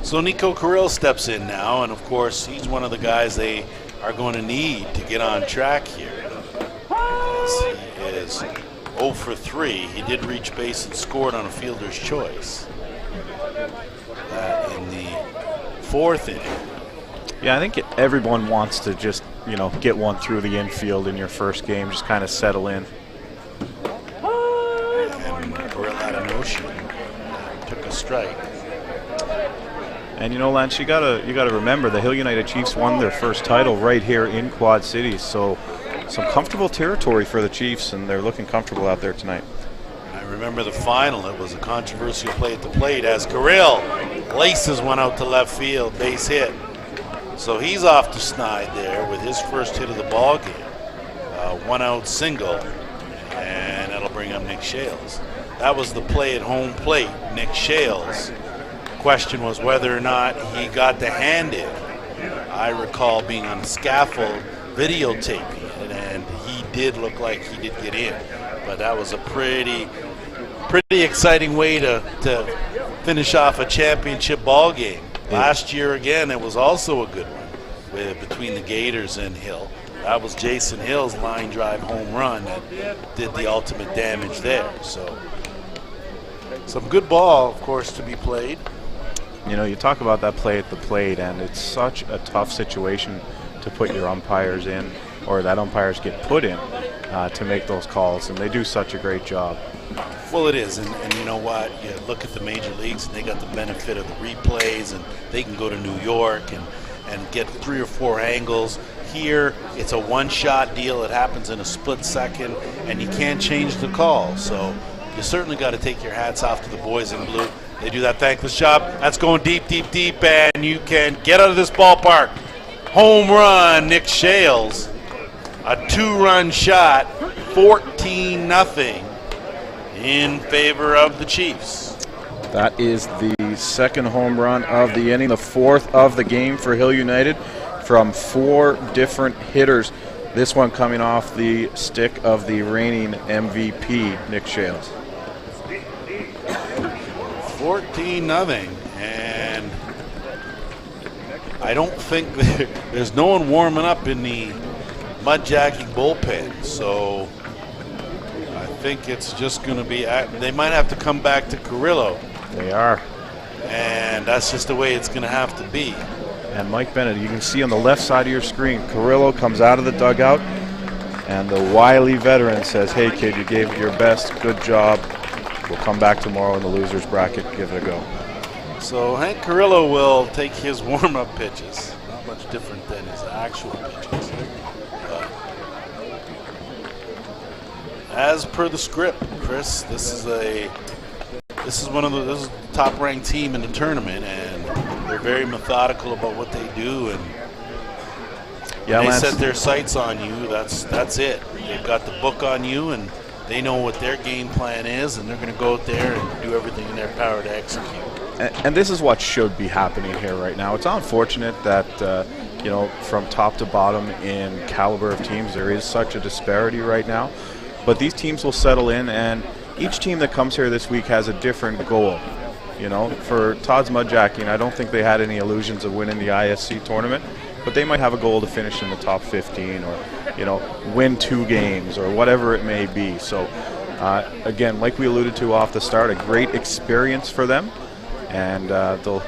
So Nico Carrillo steps in now, and of course he's one of the guys they are going to need to get on track here. As he is 0 for 3. He did reach base and scored on a fielder's choice. In the 4th inning. Yeah, I think everyone wants to just, get one through the infield in your first game, just kind of settle in. And Carrillo had a notion. Took a strike. And Lance, you gotta remember the Hill United Chiefs won their first title right here in Quad Cities, so some comfortable territory for the Chiefs, and they're looking comfortable out there tonight. I remember the final. It was a controversial play at the plate as Carrillo laces one out to left field, base hit. So he's off to snide there with his first hit of the ball game. 1-out single, and that'll bring up Nick Shales. That was the play at home plate. Nick Shales. Question was whether or not he got to hand it. I recall being on a scaffold videotaping it, and he did look like he did get in. But that was a pretty exciting way to finish off a championship ball game. Last year, again, it was also a good one between the Gators and Hill. That was Jason Hill's line drive home run that did the ultimate damage there. So some good ball, of course, to be played. You talk about that play at the plate, and it's such a tough situation to put your umpires in, or that umpires get put in to make those calls, and they do such a great job. Well, it is, and you know what? You look at the major leagues, and they got the benefit of the replays, and they can go to New York and get 3 or 4 angles. Here, it's a one-shot deal. It happens in a split second, and you can't change the call. So you certainly got to take your hats off to the boys in blue. They do that thankless job. That's going deep, deep, deep, and you can get out of this ballpark. Home run, Nick Shales. A 2-run shot, 14-0 in favor of the Chiefs. That is the second home run of the inning, the 4th of the game for Hill United from 4 different hitters. This one coming off the stick of the reigning MVP, Nick Shales. 14-0, and I don't think there's no one warming up in the Mudjacking bullpen, so I think it's just going to be, they might have to come back to Carrillo. They are. And that's just the way it's going to have to be. And Mike Bennett, you can see on the left side of your screen, Carrillo comes out of the dugout, and the wily veteran says, "Hey kid, you gave it your best, good job. We'll come back tomorrow in the loser's bracket, give it a go." So Hank Carrillo will take his warm-up pitches. Not much different than his actual pitches. As per the script, Chris, this is the top-ranked team in the tournament, and they're very methodical about what they do, and Yeah, they Lance, set their sights on you. That's it. They've got the book on you, and they know what their game plan is, and they're going to go out there and do everything in their power to execute. and this is what should be happening here right now. It's unfortunate that from top to bottom in caliber of teams, there is such a disparity right now. But these teams will settle in, and each team that comes here this week has a different goal. For Todd's Mudjacking, I don't think they had any illusions of winning the ISC tournament, but they might have a goal to finish in the top 15 or, win 2 games or whatever it may be. So, again, like we alluded to off the start, a great experience for them. And they'll,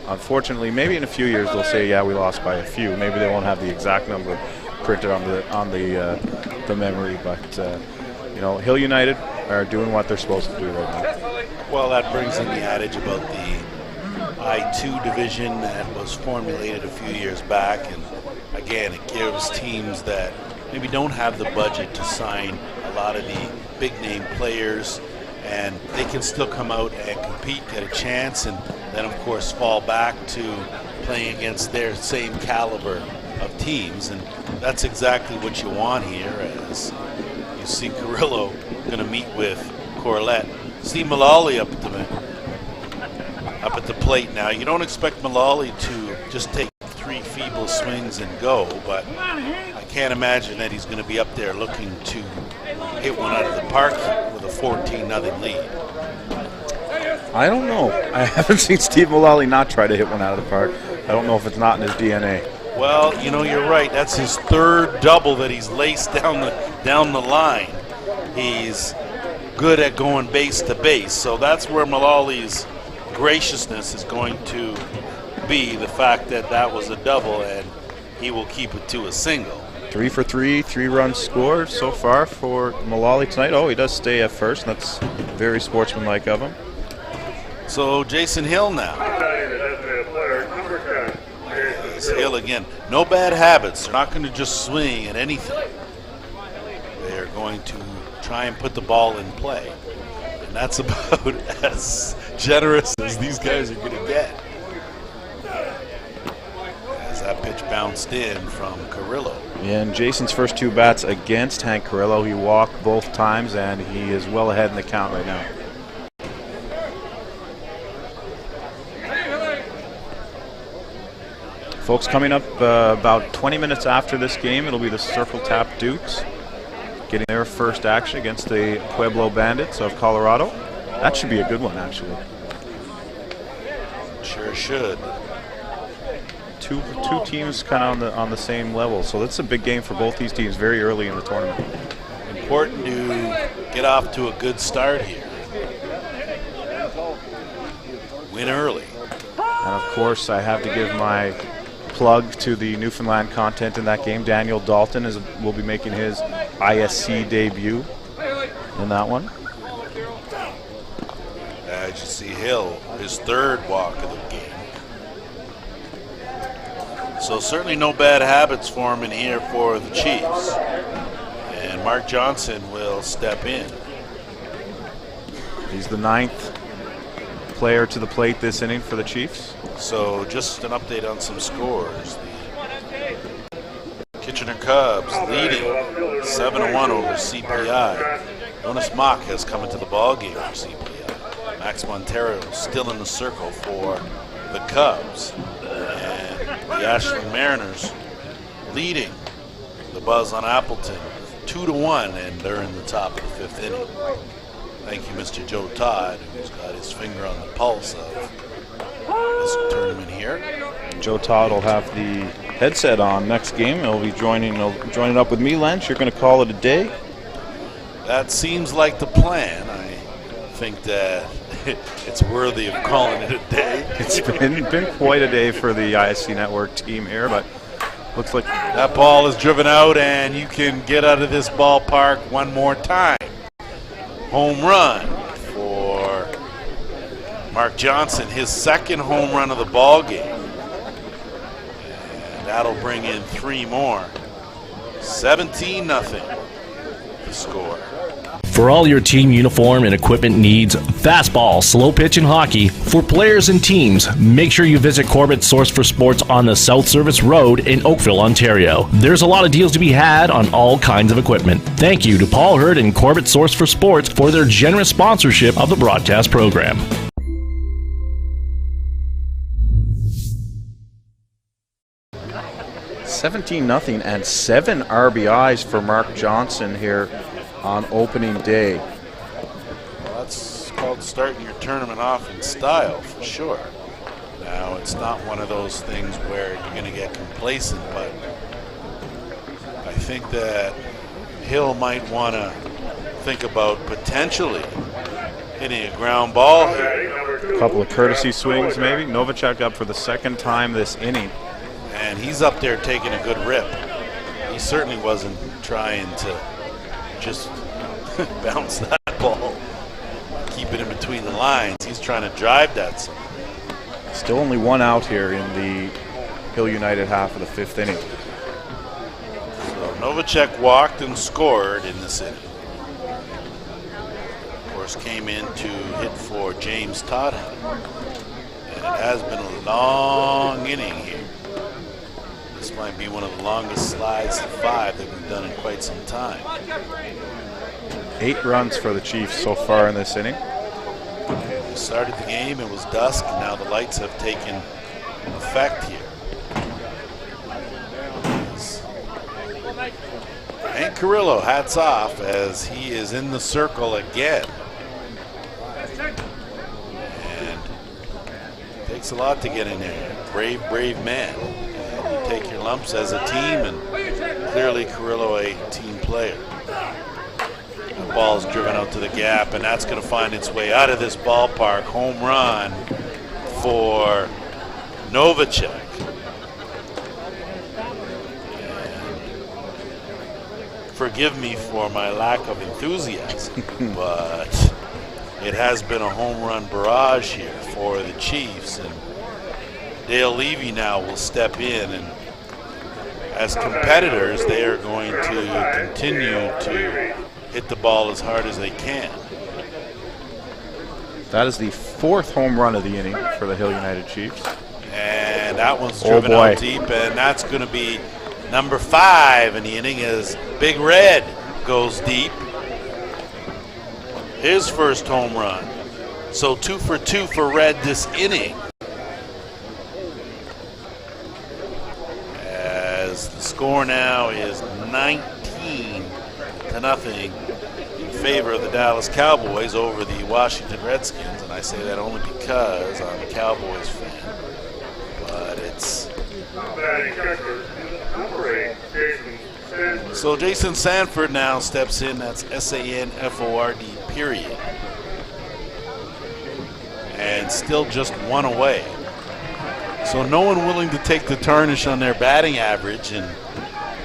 unfortunately, maybe in a few years they'll say, yeah, we lost by a few. Maybe they won't have the exact number printed on the memory, but Hill United are doing what they're supposed to do right now. Well, that brings in the adage about the I2 division that was formulated a few years back, and again, it gives teams that maybe don't have the budget to sign a lot of the big-name players, and they can still come out and compete, get a chance, and then, of course, fall back to playing against their same caliber of teams, and that's exactly what you want here. As you see Carrillo going to meet with Corlett. Steve Mullally up at the plate now. You don't expect Mullally to just take 3 feeble swings and go, but I can't imagine that he's going to be up there looking to hit one out of the park with a 14-0 lead. I don't know. I haven't seen Steve Mullally not try to hit one out of the park. I don't know if it's not in his DNA. Well, you're right. That's his 3rd double that he's laced down the line. He's good at going base to base, so that's where Mullally's graciousness is going to be, the fact that that was a double and he will keep it to a single. 3 for 3, 3 runs scored so far for Mullally tonight. Oh, he does stay at first. That's very sportsmanlike of him. So Jason Hill now. It's Hill again. No bad habits. They're not going to just swing at anything. They're going to try and put the ball in play. And that's about as generous as these guys are going to get. As that pitch bounced in from Carrillo. In Jason's first 2 bats against Hank Carrillo, he walked both times, and he is well ahead in the count right now. Folks, coming up about 20 minutes after this game, it'll be the Circle Tap Dukes getting their first action against the Pueblo Bandits of Colorado. That should be a good one, actually. Sure should. Two teams kind of on the same level, so that's a big game for both these teams very early in the tournament. Important to get off to a good start here. Win early. And of course, I have to give my plug to the Newfoundland content in that game. Daniel Dalton will be making his ISC debut in that one. As you see Hill, his 3rd walk of the game. So certainly no bad habits for him in here for the Chiefs. And Mark Johnson will step in. He's the 9th player to the plate this inning for the Chiefs. So just an update on some scores. The Kitchener Cubs leading 7-1 over CPI. Jonas Mock has come into the ball game for CPI. Max Montero still in the circle for the Cubs. And the Ashland Mariners leading the Buzz on Appleton 2-1, and they're in the top of the 5th inning. Thank you, Mr. Joe Todd, who's got his finger on the pulse of this tournament here. Joe Todd will have the headset on next game. He'll be joining up with me, Lance. You're going to call it a day. That seems like the plan. I think that it's worthy of calling it a day. It's been quite a day for the ISC Network team here, but looks like that ball is driven out, and you can get out of this ballpark one more time. Home run for Mark Johnson, his second home run of the ball game. And that'll bring in 3 more. 17-0 the score. For all your team uniform and equipment needs, fastball, slow pitch, and hockey, for players and teams, make sure you visit Corbett's Source for Sports on the South Service Road in Oakville, Ontario. There's a lot of deals to be had on all kinds of equipment. Thank you to Paul Hurd and Corbett's Source for Sports for their generous sponsorship of the broadcast program. $17-0 and 7 RBIs for Mark Johnson here on opening day. Well, that's called starting your tournament off in style for sure. Now, it's not one of those things where you're going to get complacent, but I think that Hill might want to think about potentially hitting a ground ball here. A couple of courtesy swings maybe. Novacek up for the second time this inning. And he's up there taking a good rip. He certainly wasn't trying to just bounce that ball, keep it in between the lines. He's trying to drive that. Still only 1 out here in the Hill United half of the 5th inning. So Novacek walked and scored in this inning. Of course, came in to hit for James Todd. And it has been a long inning here. This might be one of the longest slides to 5 that we've done in quite some time. 8 runs for the Chiefs so far in this inning. We started the game, it was dusk, and now the lights have taken effect here. Hank Carrillo, hats off, as he is in the circle again. And it takes a lot to get in there. Brave, brave man. And you take your lumps as a team, and clearly Carrillo a team player. The ball is driven out to the gap, and that's going to find its way out of this ballpark. Home run for Novacek. Forgive me for my lack of enthusiasm, but it has been a home run barrage here for the Chiefs, and Dale Levy now will step in, and as competitors they are going to continue to hit the ball as hard as they can. That is the 4th home run of the inning for the Hill United Chiefs. And that one's driven out deep, and that's going to be number 5 in the inning as Big Red goes deep. His first home run. So 2 for 2 for Red this inning. As the score now is 19-0 in favor of the Dallas Cowboys over the Washington Redskins. And I say that only because I'm a Cowboys fan. But it's... So Jason Sanford now steps in. That's S-A-N-F-O-R-D, period. And still just 1 away. So no one willing to take the tarnish on their batting average and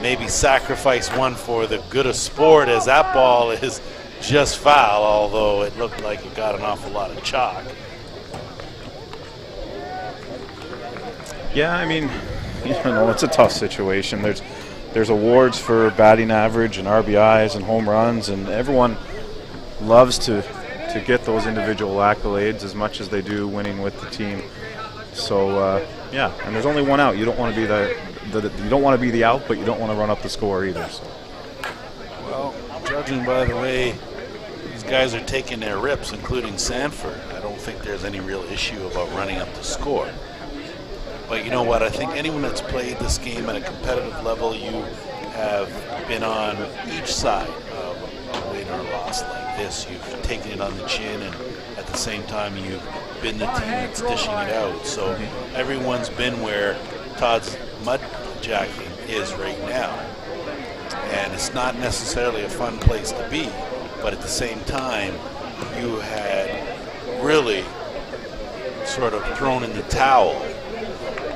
maybe sacrifice 1 for the good of sport, as that ball is just foul, although it looked like it got an awful lot of chalk. Yeah, I mean, it's a tough situation. There's awards for batting average and RBIs and home runs, and everyone loves to get those individual accolades as much as they do winning with the team. So yeah, and there's only 1 out. You don't want to be you don't want to be the out, but you don't want to run up the score either. So. Well, judging by the way these guys are taking their rips, including Sanford, I don't think there's any real issue about running up the score. But you know what? I think anyone that's played this game at a competitive level, you have been on each side of a win or loss like this. You've taken it on the chin, and at the same time, you've been the team that's dishing it out. So everyone's been where Todd's Mudjacking is right now. And it's not necessarily a fun place to be, but at the same time, you had really sort of thrown in the towel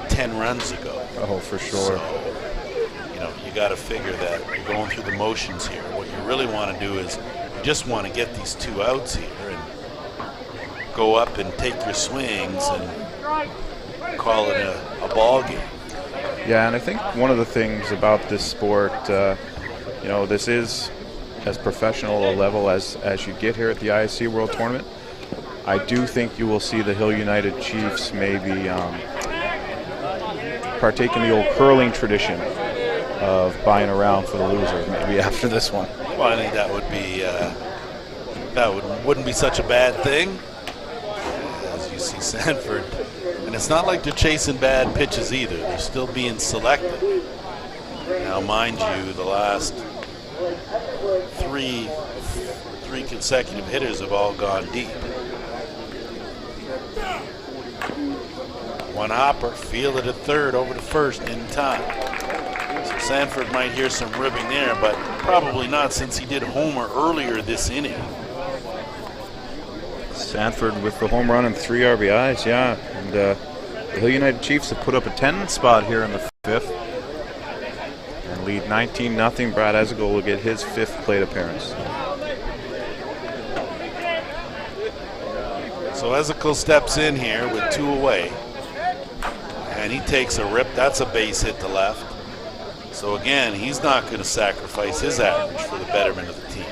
10 runs ago. Oh, for sure. So, you know, you got to figure that you're going through the motions here. What you really want to do is you just want to get these 2 outs here and go up and take your swings and call it a ball game. Yeah, and I think one of the things about this sport, you know, this is as professional a level as you get here at the ISC World Tournament. I do think you will see the Hill United Chiefs maybe partake in the old curling tradition of buying around for the loser, maybe after this one. Well, I think that would be wouldn't be such a bad thing. As you see, Sanford, and it's not like they're chasing bad pitches either. They're still being selected. Now, mind you, the last three consecutive hitters have all gone deep. One hopper, fielded at third, over to first in time. So Sanford might hear some ribbing there, but probably not since he did homer earlier this inning. Sanford with the home run and 3 RBIs, yeah. And the Hill United Chiefs have put up a 10 spot here in the 5th and lead 19-0. Brad Ezegel will get his 5th plate appearance. So Ezegel steps in here with 2 away, and he takes a rip. That's a base hit to left. So again, he's not going to sacrifice his average for the betterment of the team.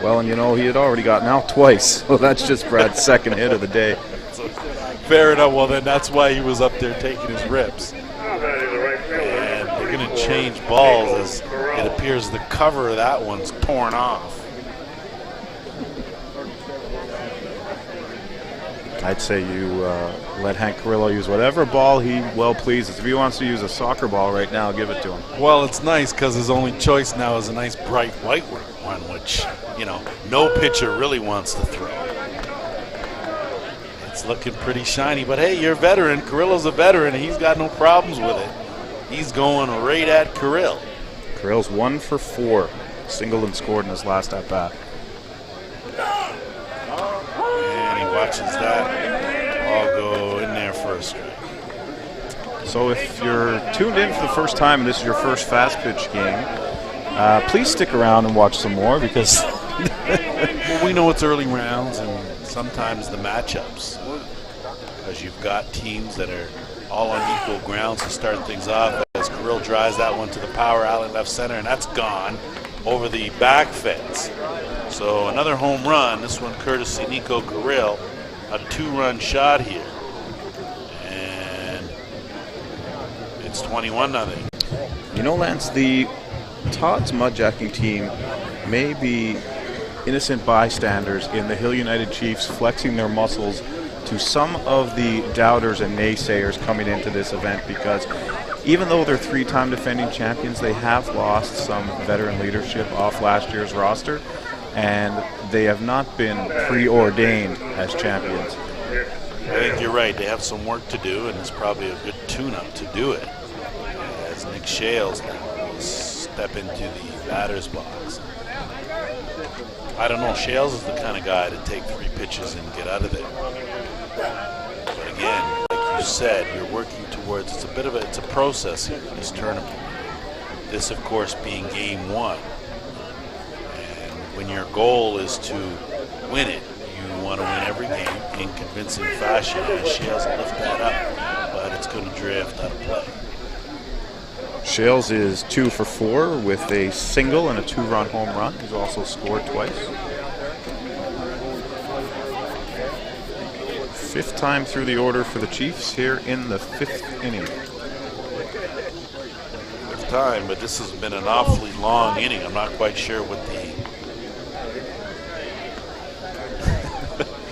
Well, and you know, he had already gotten out twice, so that's just Brad's 2nd hit of the day. So, fair enough. Well, then that's why he was up there taking his rips. And they're going to change balls as it appears the cover of that one's torn off. I'd say you let Hank Carrillo use whatever ball he well pleases. If he wants to use a soccer ball right now, give it to him. Well, it's nice because his only choice now is a nice bright white one, which, you know, no pitcher really wants to throw. It's looking pretty shiny, but hey, you're a veteran. Carrillo's a veteran, and he's got no problems with it. He's going right at Carrill. Carrill's 1 for 4. Singled and scored in his last at-bat. And he watches that ball go in there for a strike. So if you're tuned in for the first time and this is your first Fastpitch game, please stick around and watch some more because well, we know it's early rounds and sometimes the matchups, because you've got teams that are all on equal grounds to start things off. As Carrill drives that one to the power alley left center, and that's gone over the back fence. So another home run, this one courtesy Nico Carrill, a 2-run shot here. And it's 21-0. You know, Lance, the Todds Mudjacking team may be innocent bystanders in the Hill United Chiefs flexing their muscles to some of the doubters and naysayers coming into this event, because even though they're 3-time defending champions, they have lost some veteran leadership off last year's roster, and they have not been preordained as champions. I think you're right. They have some work to do, and it's probably a good tune-up to do it. As Nick Shales now will step into the batter's box. I don't know. Shales is the kind of guy to take 3 pitches and get out of there. But again, like you said, you're working towards, it's a process here in this tournament. This, of course, being game 1. And when your goal is to win it, you want to win every game in convincing fashion. And Shales will lift that up, but it's going to drift out of play. Shales is 2 for 4 with a single and a 2-run home run. He's also scored twice. 5th time through the order for the Chiefs here in the 5th inning. 5th time, but this has been an awfully long inning. I'm not quite sure what the...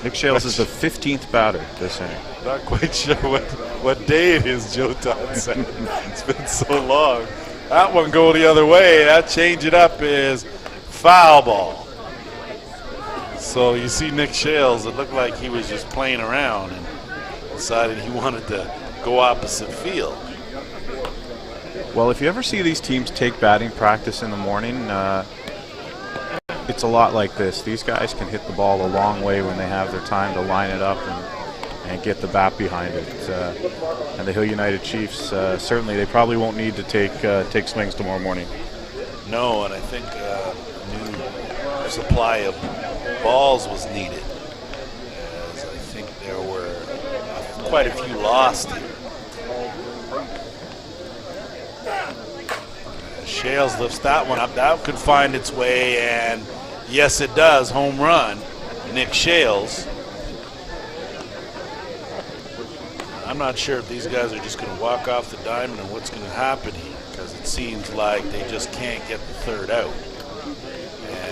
Nick Shales is the 15th batter this inning. Not quite sure what day it is, Joe Todd said. It's been so long. That one go the other way. That change it up is foul ball. So you see Nick Shales, it looked like he was just playing around and decided he wanted to go opposite field. Well, if you ever see these teams take batting practice in the morning, it's a lot like this. These guys can hit the ball a long way when they have their time to line it up and get the bat behind it. And the Hill United Chiefs, certainly they probably won't need to take swings tomorrow morning. No, and I think a new supply of balls was needed, as I think there were quite a few lost here. Shales lifts that one up. That could find its way, and yes, it does. Home run, Nick Shales. I'm not sure if these guys are just going to walk off the diamond or what's going to happen here, because it seems like they just can't get the third out.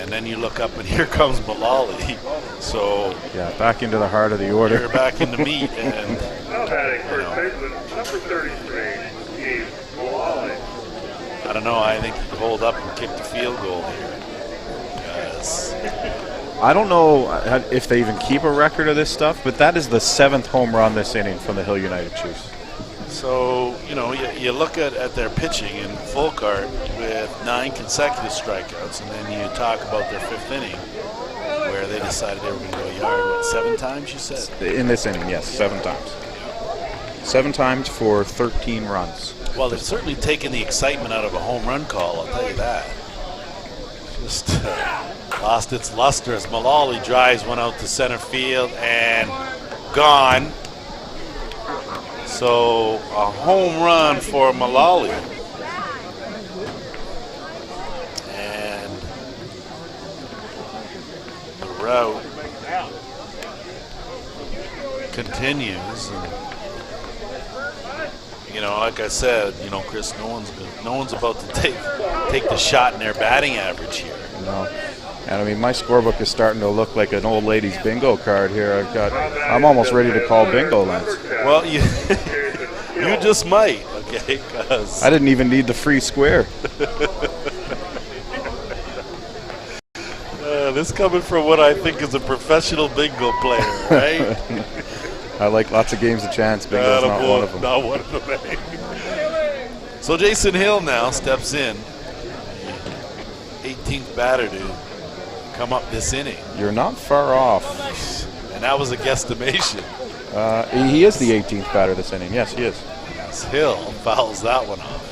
And then you look up, and here comes Mullally. So yeah, back into the heart of the order. You're back in the meat, and number 33, Mullally. I don't know. I think he could hold up and kick the field goal here. Because I don't know if they even keep a record of this stuff, but that is the 7th home run this inning from the Hill United Chiefs. So, you look at their pitching in Fulkart with 9 consecutive strikeouts, and then you talk about their 5th inning where they decided they were going to go yard, 7 times, you said? In this inning, yes, 7 times. 7 times for 13 runs. Well, they've certainly taken the excitement out of a home run call, I'll tell you that. Just lost its luster as Mullally drives one out to center field and gone. So a home run for Mullally. And the route continues. And, like I said, Chris, no one's about to take the shot in their batting average here. No. And I mean, my scorebook is starting to look like an old lady's bingo card here. I'm almost ready to call bingo, Lance. Well, you just might, okay? 'Cause I didn't even need the free square. This coming from what I think is a professional bingo player, right? I like lots of games of chance. Bingo's not one of them. Not one of them. So Jason Hill now steps in, 18th batter to come up this inning. You're not far off. And that was a guesstimation. He is the 18th batter this inning. Yes, he is. As Hill fouls that one off.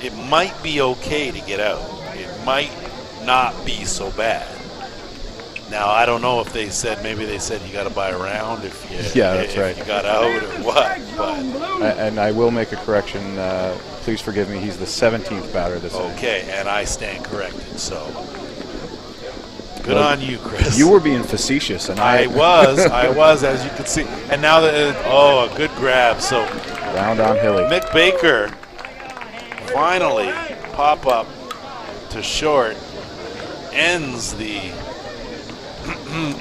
It might be okay to get out. It might not be so bad. Now, I don't know if maybe they said you got to buy a round if you got out or what. But and I will make a correction. Please forgive me. He's the 17th batter this inning. Okay, and I stand corrected. So good on you, Chris. You were being facetious, and I was, as you can see. And now a good grab. So round on Hilly. Mick Baker finally pop up to short, ends the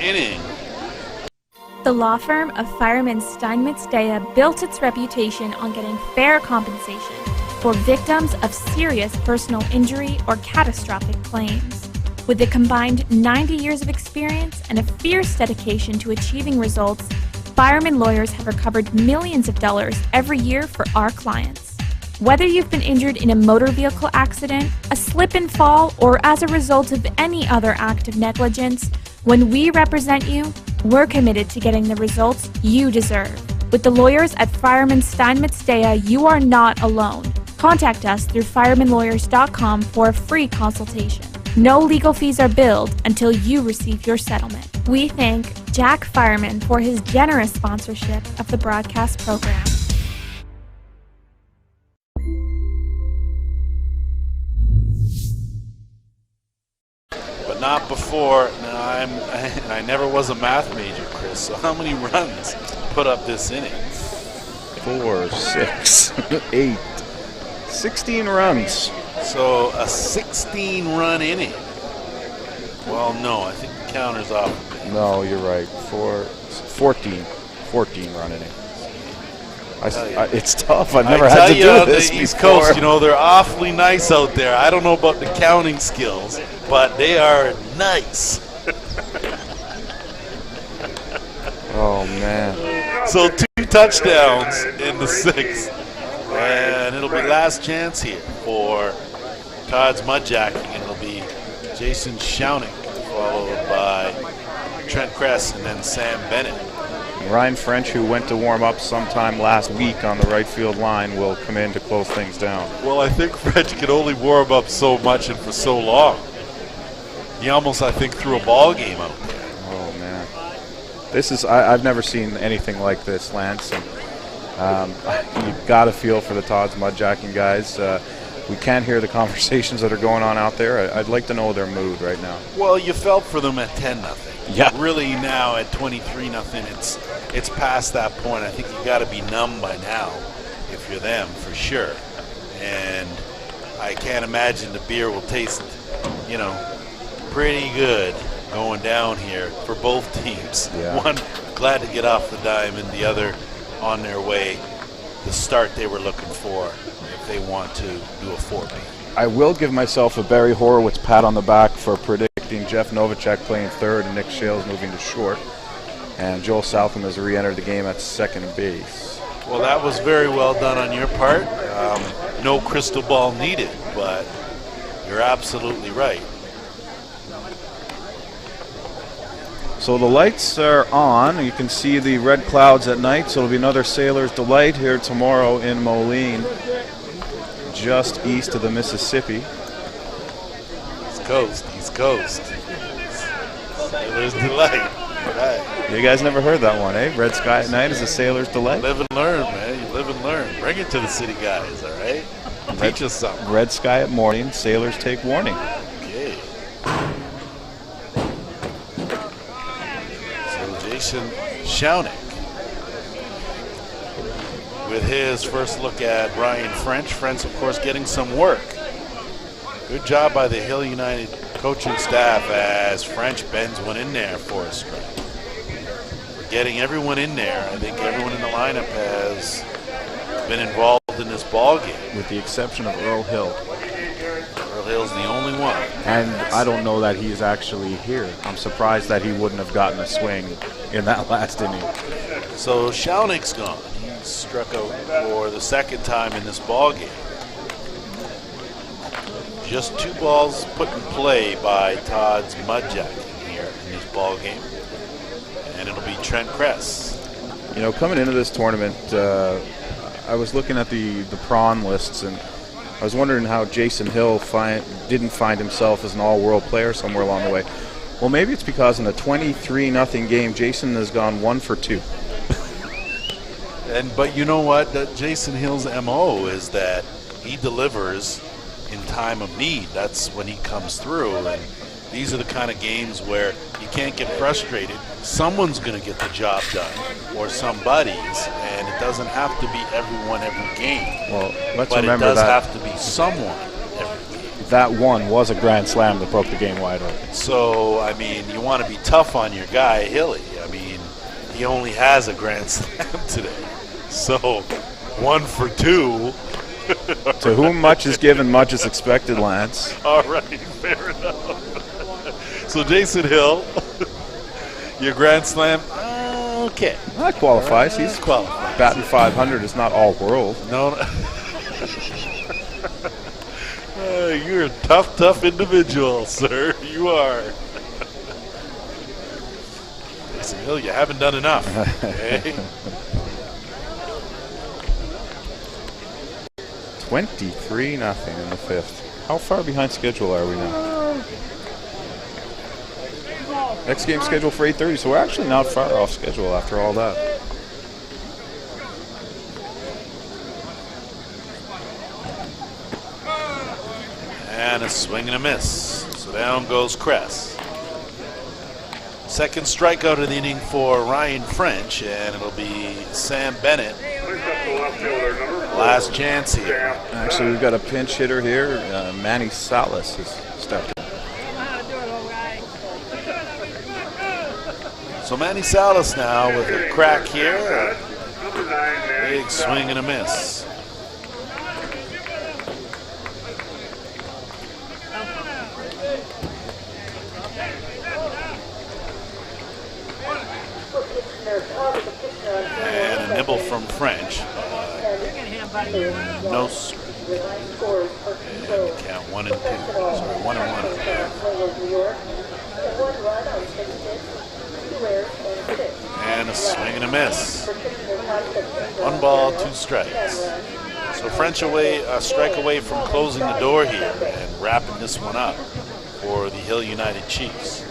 inning. The law firm of Fireman Steinmetz Dea built its reputation on getting fair compensation for victims of serious personal injury or catastrophic claims. With a combined 90 years of experience and a fierce dedication to achieving results, Fireman lawyers have recovered millions of dollars every year for our clients. Whether you've been injured in a motor vehicle accident, a slip and fall, or as a result of any other act of negligence, when we represent you, we're committed to getting the results you deserve. With the lawyers at Fireman Steinmetz Dea, you are not alone. Contact us through firemanlawyers.com for a free consultation. No legal fees are billed until you receive your settlement. We thank Jack Fireman for his generous sponsorship of the broadcast program. But not before. I never was a math major, Chris. So how many runs put up this inning? 4, 6, 8, 16 runs. So a 16-run inning. Well, no, I think the counter's off. No, you're right. 14 run inning. It's tough. I've never had to do this the East before. Coast, they're awfully nice out there. I don't know about the counting skills, but they are nice. Oh, man. So 2 touchdowns in the 6th. And it'll be last chance here for Todd's Mudjacking, and it'll be Jason Schauning, followed by Trent Kress, and then Sam Bennett. Ryan French, who went to warm up sometime last week on the right field line, will come in to close things down. Well, I think French can only warm up so much and for so long. He almost, I think, threw a ball game out there. Oh, man. This is, I've never seen anything like this, Lance. And you've got to feel for the Todds Mudjacking guys. We can't hear the conversations that are going on out there. I'd like to know their mood right now. Well, you felt for them at 10-0. Yeah. Really now at 23-0, it's past that point. I think you got to be numb by now if you're them, for sure. And I can't imagine the beer will taste, pretty good going down here for both teams. Yeah. One glad to get off the diamond, the other on their way, the start they were looking for if they want to do a 4-peat. I will give myself a Barry Horowitz pat on the back for predicting Jeff Novacek playing third and Nick Shales moving to short. And Joel Southam has re-entered the game at second base. Well, that was very well done on your part. No crystal ball needed, but you're absolutely right. So the lights are on. You can see the red clouds at night. So it'll be another Sailor's Delight here tomorrow in Moline, just east of the Mississippi. East Coast. Sailor's Delight. Right. You guys never heard that one, eh? Red sky at night is a Sailor's Delight. Live and learn, man. You live and learn. Bring it to the city guys, all right? Teach us something. Red sky at morning, sailors take warning. Okay. So Jason Schauning with his first look at Ryan French. French, of course, getting some work. Good job by the Hill United coaching staff as French bends one in there for a strike. We're getting everyone in there. I think everyone in the lineup has been involved in this ball game. With the exception of Earl Hill. Earl Hill's the only one. And I don't know that he's actually here. I'm surprised that he wouldn't have gotten a swing in that last inning. So Schauning's gone. He struck out for the second time in this ball game. Just 2 balls put in play by Todd's Mudjacking here in this ball game. And it'll be Trent Kress. Coming into this tournament, I was looking at the prawn lists, and I was wondering how Jason Hill didn't find himself as an all-world player somewhere along the way. Well, maybe it's because in a 23-0 game, Jason has gone 1 for 2. But you know what? Jason Hill's MO is that he delivers in time of need. That's when he comes through. And these are the kind of games where you can't get frustrated. Someone's going to get the job done, or somebody's, and it doesn't have to be everyone every game. Well, let's but remember it does that have to be someone every game. that one was a grand slam that broke the game wide open. So, I mean, you want to be tough on your guy, Hilly. I mean, he only has a grand slam today. So, 1 for 2. To whom much is given, much is expected, Lance. All right, fair enough. So Jason Hill, your grand slam, okay. That qualifies. He's qualified. Batting 500 is not all world. No. You're a tough individual, sir. You are. Jason Hill, you haven't done enough. Okay? 23-0 in the 5th. How far behind schedule are we now? Next game scheduled for 8:30, so we're actually not far off schedule after all that. And a swing and a miss. So down goes Kress. Second strikeout of the inning for Ryan French, and it'll be Sam Bennett. Last chance here. Actually, we've got a pinch hitter here. Manny Salas has stepped in. So Manny Salas now with a crack here. Big swing and a miss. And a nibble from French. No strike. And count 1 and 2. Sorry, 1 and 1. And a swing and a miss. 1 ball, 2 strikes. So French a strike away from closing the door here and wrapping this one up for the Hill United Chiefs.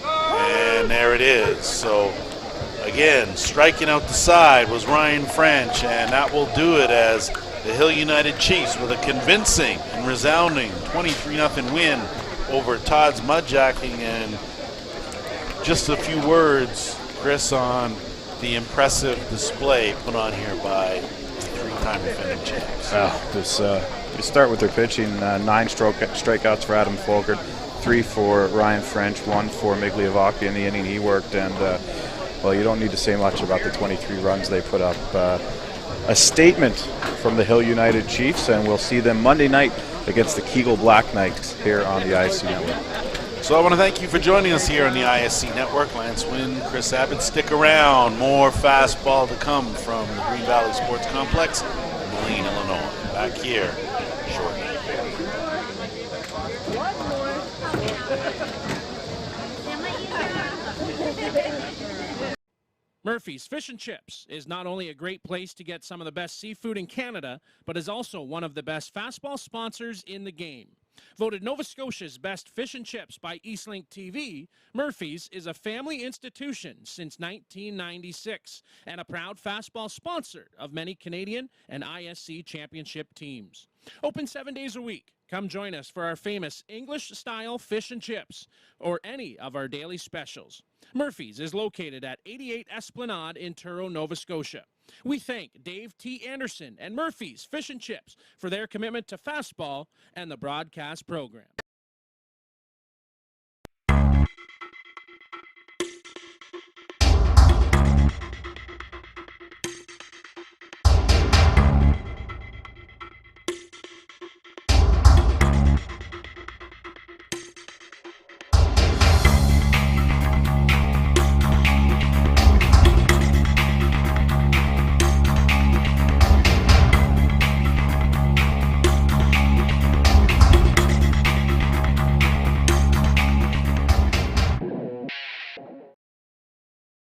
And there it is. So again, striking out the side was Ryan French, and that will do it as the Hill United Chiefs with a convincing and resounding 23-0 win over Todd's Mudjacking. And just a few words, Chris, on the impressive display put on here by the 3-time defending champs. You start with their pitching, 9 strikeouts for Adam Folkert, 3 for Ryan French, 1 for Migliavacchi in the inning he worked, and well, you don't need to say much about the 23 runs they put up. A statement from the Hill United Chiefs, and we'll see them Monday night against the Kegel Black Knights here on the ISC Network. So I want to thank you for joining us here on the ISC Network. Lance Wynn, Chris Abbott, stick around. More fastball to come from the Green Valley Sports Complex in Moline, Illinois. Back here shortly. Murphy's Fish and Chips is not only a great place to get some of the best seafood in Canada, but is also one of the best fastball sponsors in the game. Voted Nova Scotia's best fish and chips by Eastlink TV, Murphy's is a family institution since 1996 and a proud fastball sponsor of many Canadian and ISC championship teams. Open 7 days a week. Come join us for our famous English-style fish and chips or any of our daily specials. Murphy's is located at 88 Esplanade in Truro, Nova Scotia. We thank Dave T. Anderson and Murphy's Fish and Chips for their commitment to fastball and the broadcast program.